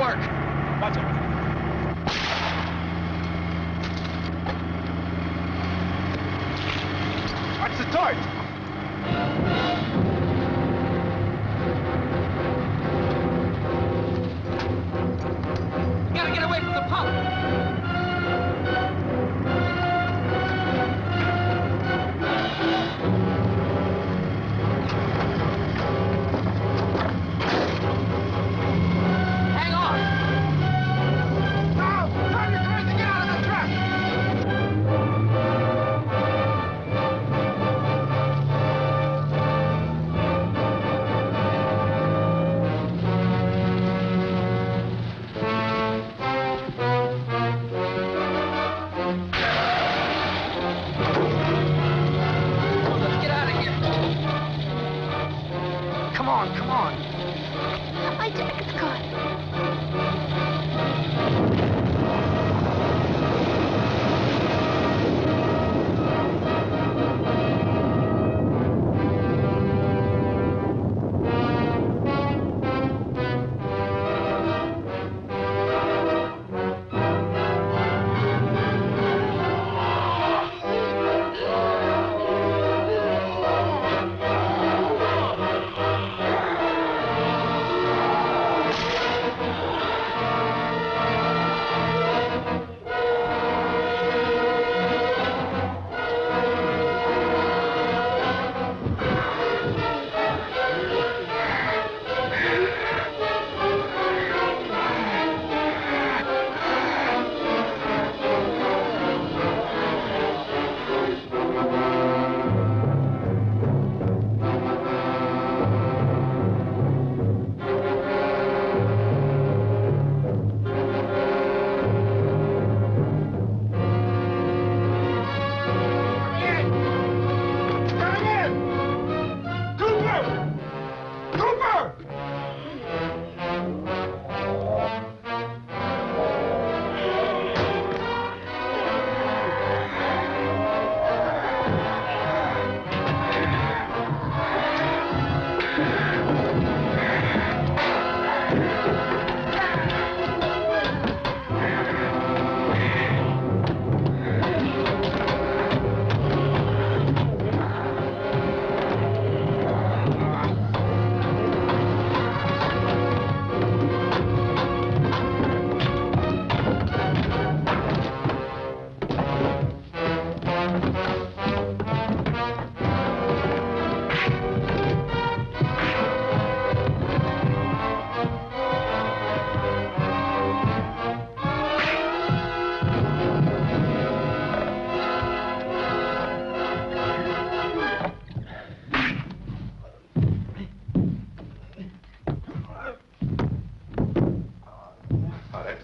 S7: work.
S6: Watch it. Watch the torch.
S7: You gotta get away from the pump. Hang on.
S6: Now, turn your cars to get out of the truck.
S7: Let's get out of here. Come on, come on.
S14: My jacket's caught.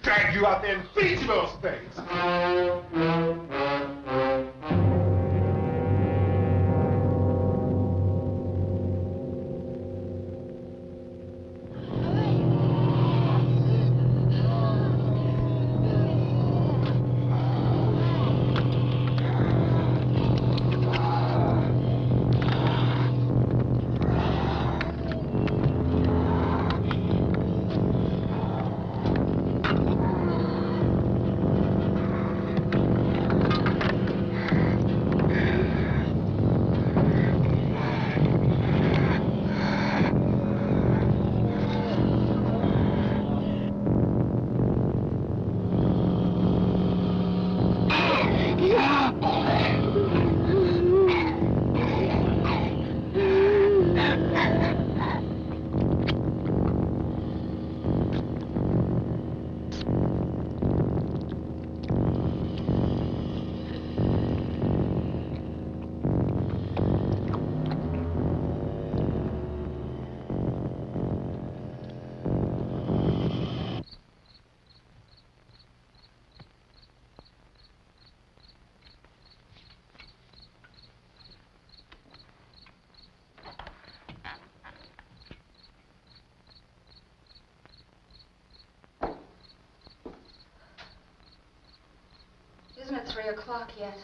S6: Drag you out there and feed you those things.
S9: Isn't it 3 o'clock yet?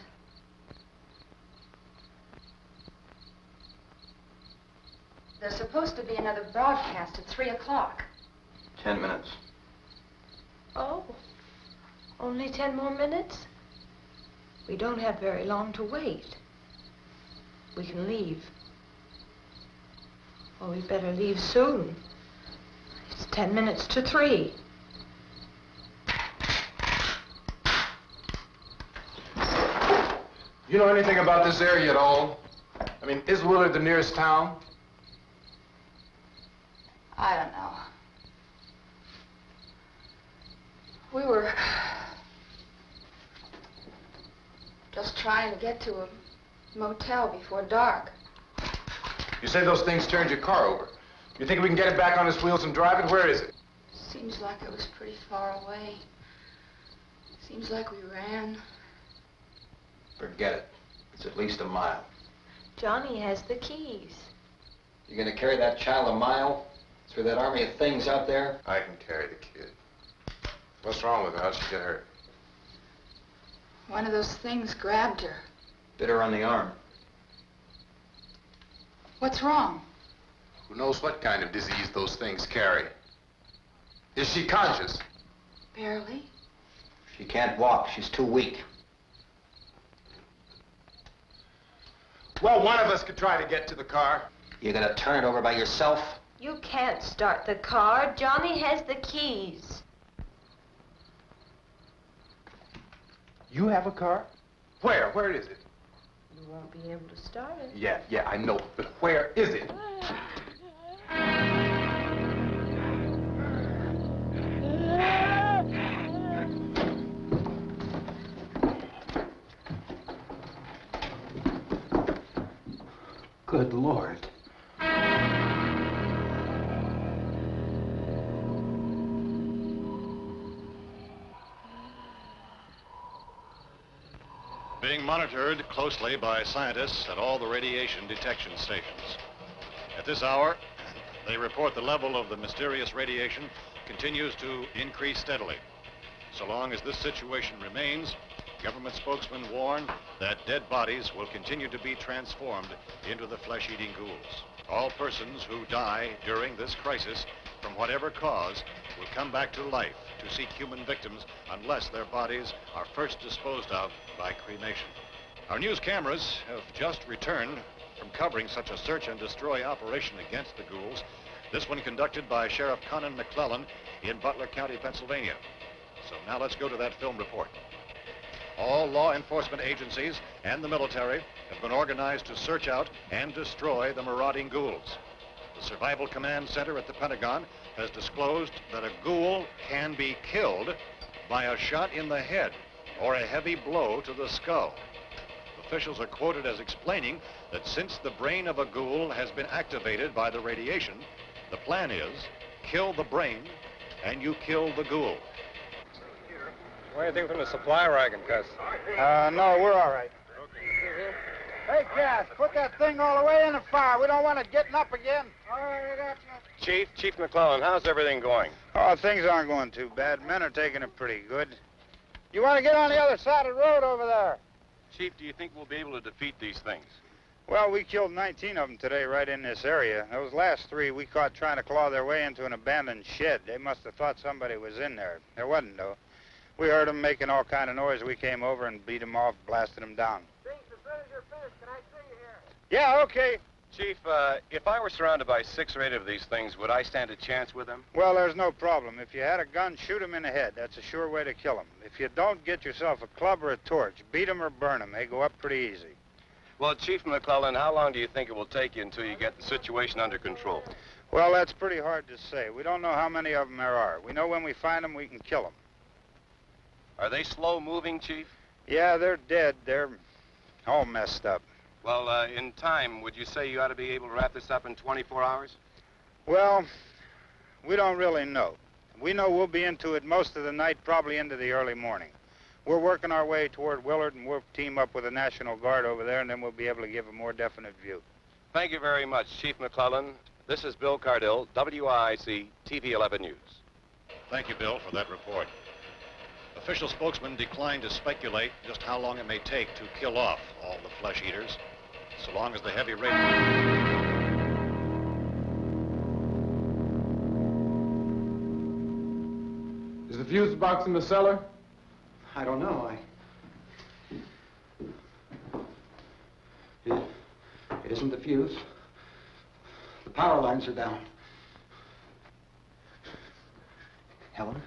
S9: There's supposed to be another broadcast at 3 o'clock.
S15: 10 minutes.
S5: Oh, only 10 more minutes? We don't have very long to wait. We can leave. Well, we better leave soon. It's 10 minutes to 3.
S4: You know anything about this area at all? I mean, is Willard the nearest town?
S9: I don't know. We were just trying to get to a motel before dark.
S4: You say those things turned your car over. You think we can get it back on its wheels and drive it? Where is it?
S9: Seems like it was pretty far away. Seems like we ran.
S8: Forget it. It's at least a mile.
S5: Johnny has the keys.
S8: You gonna carry that child a mile through that army of things out there?
S4: I can carry the kid. What's wrong with her? How'd she get hurt?
S9: One of those things grabbed her.
S8: Bit her on the arm.
S9: What's wrong?
S4: Who knows what kind of disease those things carry? Is she conscious?
S9: Barely.
S8: She can't walk. She's too weak.
S4: Well, one of us could try to get to the car.
S8: You gonna turn it over by yourself?
S5: You can't start the car. Johnny has the keys.
S4: You have a car? Where? Where is it?
S5: You won't be able to start it.
S4: Yeah, I know. But where is it? Good Lord.
S6: Being monitored closely by scientists at all the radiation detection stations. At this hour, they report the level of the mysterious radiation continues to increase steadily. So long as this situation remains, government spokesmen warn that dead bodies will continue to be transformed into the flesh-eating ghouls. All persons who die during this crisis, from whatever cause, will come back to life to seek human victims unless their bodies are first disposed of by cremation. Our news cameras have just returned from covering such a search and destroy operation against the ghouls, this one conducted by Sheriff Conan McClellan in Butler County, Pennsylvania. So now let's go to that film report. All law enforcement agencies and the military have been organized to search out and destroy the marauding ghouls. The Survival Command Center at the Pentagon has disclosed that a ghoul can be killed by a shot in the head or a heavy blow to the skull. Officials are quoted as explaining that since the brain of a ghoul has been activated by the radiation, the plan is kill the brain and you kill the ghoul.
S13: What do you think from the supply wagon, Gus?
S15: No, we're all right. Hey, Cass, put that thing all the way in the fire. We don't want it getting up again. All right, I got you.
S13: Chief McClellan, how's everything going?
S15: Oh, things aren't going too bad. Men are taking it pretty good. You want to get on the other side of the road over there?
S13: Chief, do you think we'll be able to defeat these things?
S15: Well, we killed 19 of them today right in this area. Those last 3 we caught trying to claw their way into an abandoned shed. They must have thought somebody was in there. There wasn't, though. We heard them making all kind of noise. We came over and beat them off, blasted them down. As soon as you're finished, can I see you here? Yeah, okay.
S13: Chief, if I were surrounded by 6 or 8 of these things, would I stand a chance with them?
S15: Well, there's no problem. If you had a gun, shoot them in the head. That's a sure way to kill them. If you don't, get yourself a club or a torch. Beat them or burn them. They go up pretty easy.
S13: Well, Chief McClellan, how long do you think it will take you until you get the situation under control?
S15: Well, that's pretty hard to say. We don't know how many of them there are. We know when we find them, we can kill them.
S13: Are they slow-moving, Chief?
S15: Yeah, they're dead. They're all messed up.
S13: Well, in time, would you say you ought to be able to wrap this up in 24 hours?
S15: Well, we don't really know. We know we'll be into it most of the night, probably into the early morning. We're working our way toward Willard, and we'll team up with the National Guard over there, and then we'll be able to give a more definite view.
S13: Thank you very much, Chief McClellan. This is Bill Cardill, WIC TV 11 News.
S6: Thank you, Bill, for that report. Official spokesmen declined to speculate just how long it may take to kill off all the flesh eaters, so long as the heavy radiation...
S4: Is the fuse box in the cellar?
S8: I don't know. It isn't the fuse. The power lines are down. Helen,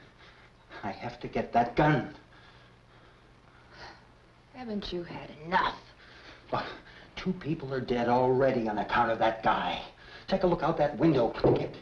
S8: I have to get that gun.
S5: Haven't you had enough?
S8: Look, 2 people are dead already on account of that guy. Take a look out that window. Get...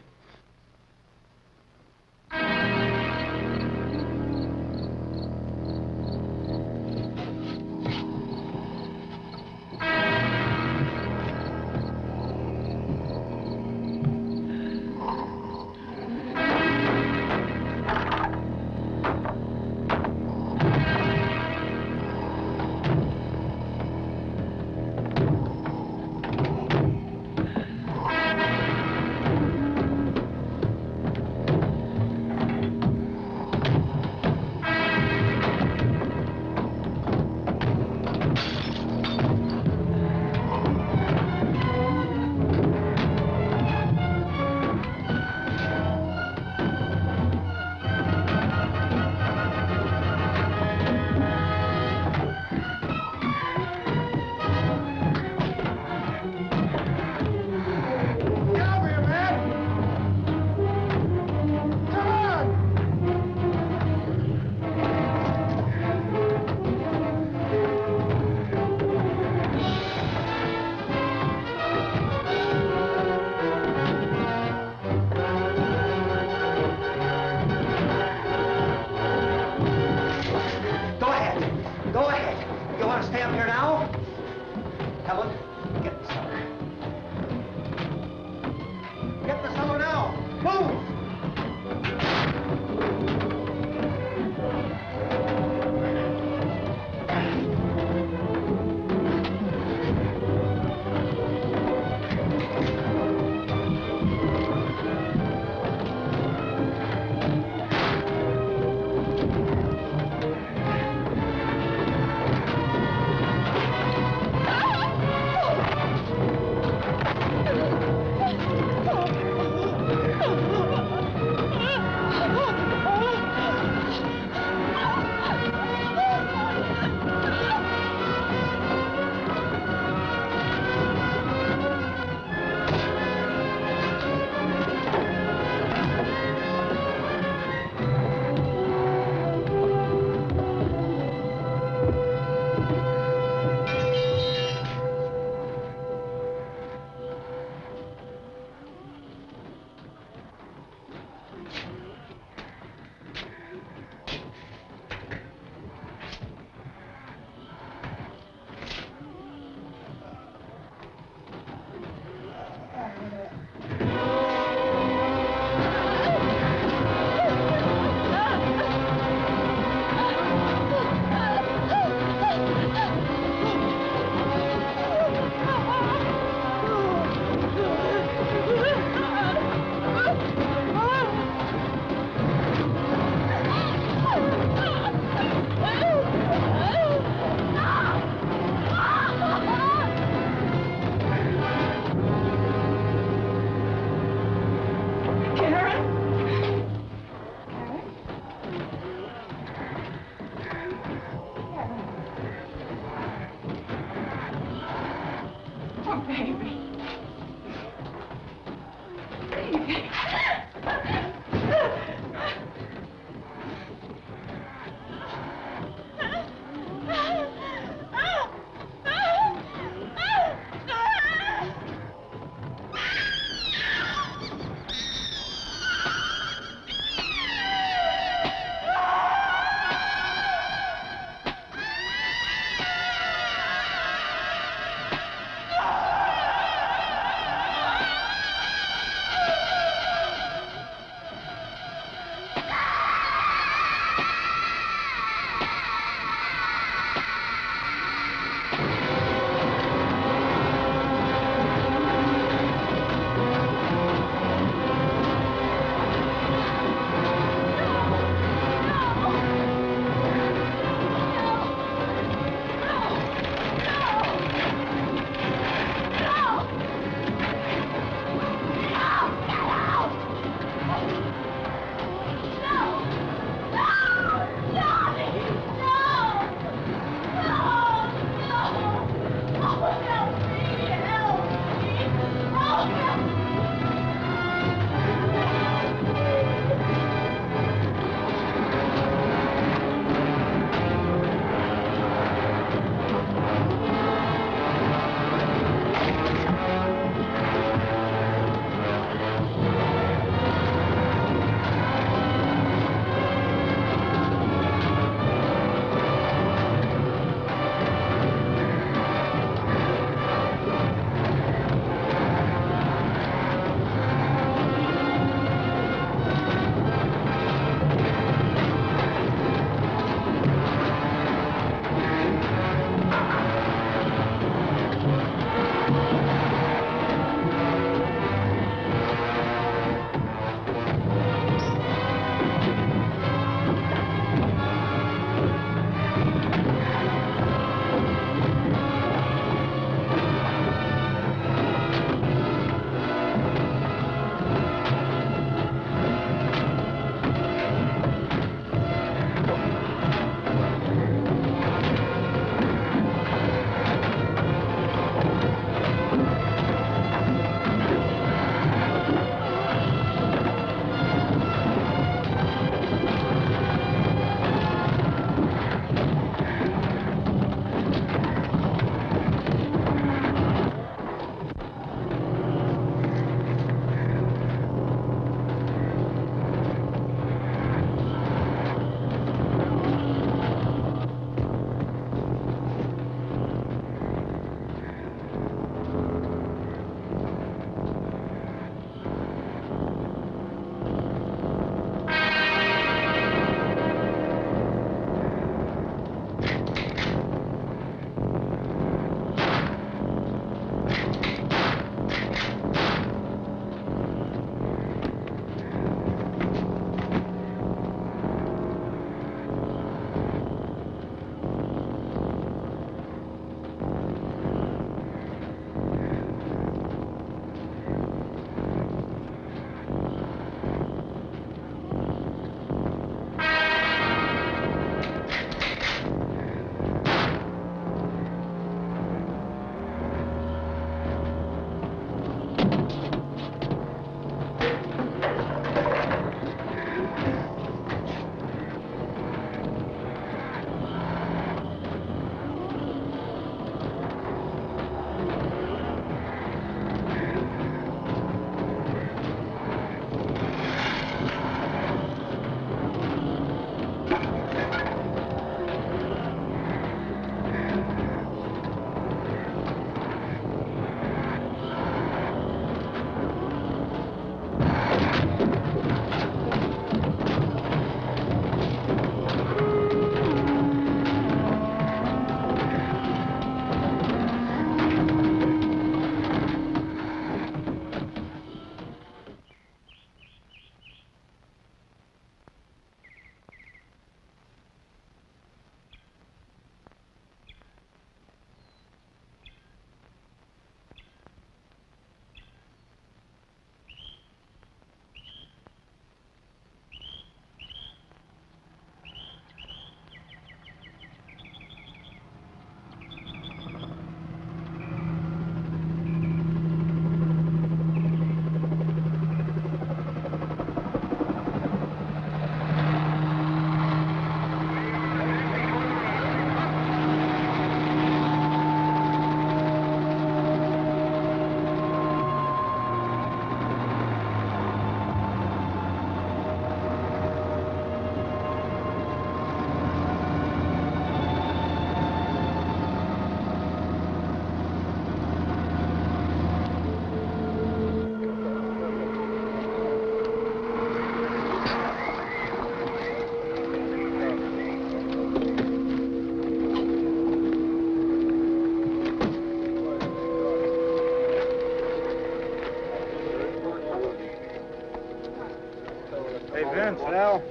S15: Vince, Al.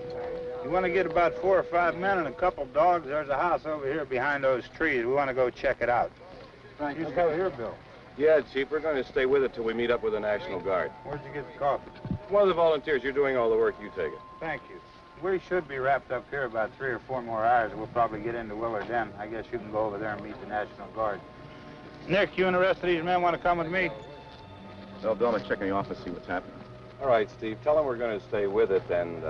S15: You want to get about 4 or 5 men and a couple dogs? There's a house over here behind those trees. We want to go check it out.
S16: Right.
S15: You go here, Bill.
S16: Yeah, Chief, we're going to stay with it till we meet up with the National Guard.
S15: Where'd you get the coffee?
S16: One of the volunteers. You're doing all the work. You take it.
S15: Thank you. We should be wrapped up here about 3 or 4 more hours. We'll probably get into Willard then. I guess you can go over there and meet the National Guard. Nick, you and the rest of these men want to come with me?
S16: Well, Bill, let's check in the office, see what's happening. All right, Steve. Tell them we're going to stay with it, and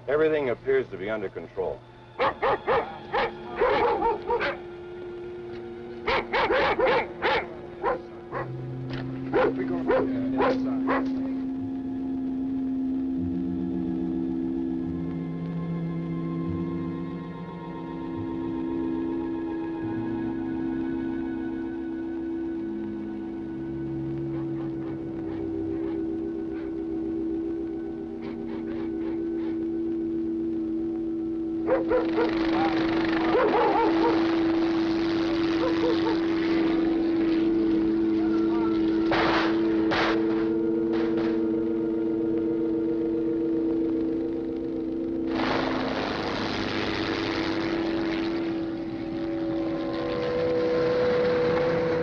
S16: everything appears to be under control.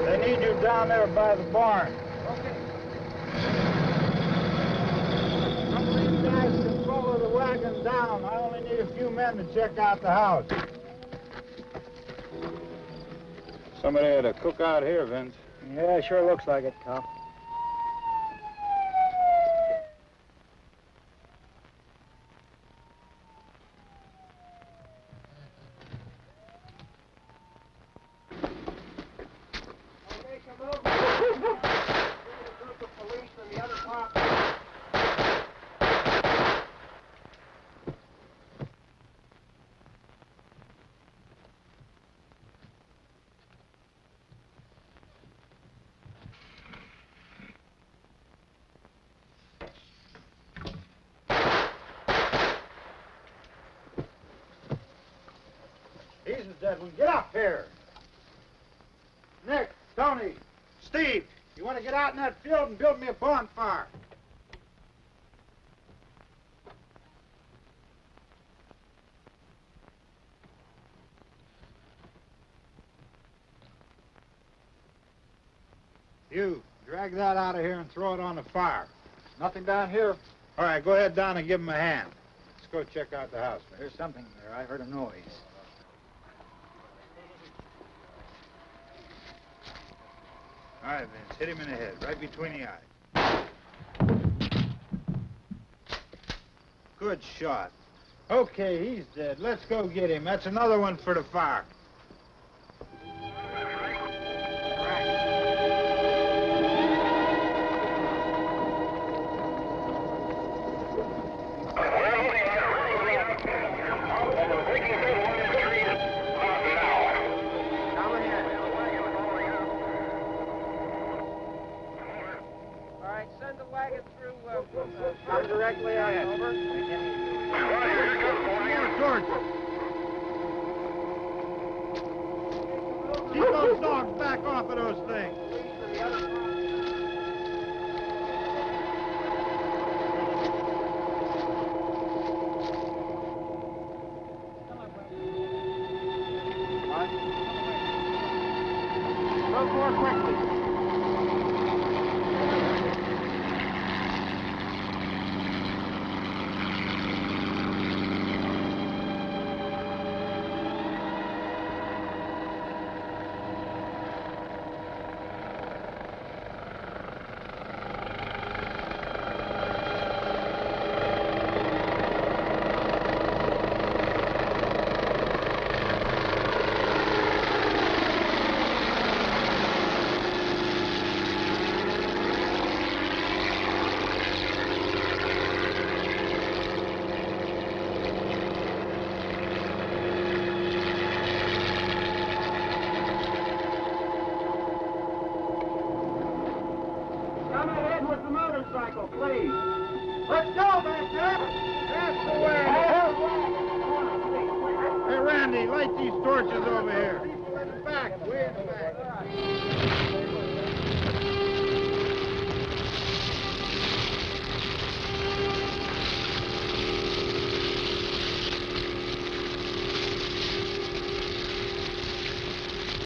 S15: They need you down there by the barn.
S17: Okay.
S15: Some of these guys can follow the wagon down. I only need a few men to check out the house. Somebody had a cookout here, Vince.
S17: Yeah, sure looks like it, Carl.
S13: Okay, come over. Here's a group of police and the other cops.
S15: He's the dead one. Get up here. Nick, Tony, Steve, you want to get out in that field and build me a bonfire? You, drag that out of here and throw it on the fire.
S17: Nothing down here.
S15: All right, go ahead down and give him a hand. Let's go check out the house.
S17: There's something there. I heard a noise.
S15: All right, Vince, hit him in the head, right between the eyes. Good shot. Okay, he's dead. Let's go get him. That's another one for the fire.
S13: Come directly ahead. Over.
S15: Keep those dogs back off of those things.
S13: Move more quickly. Come ahead with the motorcycle, please. Let's go back there. That's the way.
S15: Hey, Randy, light these torches over here.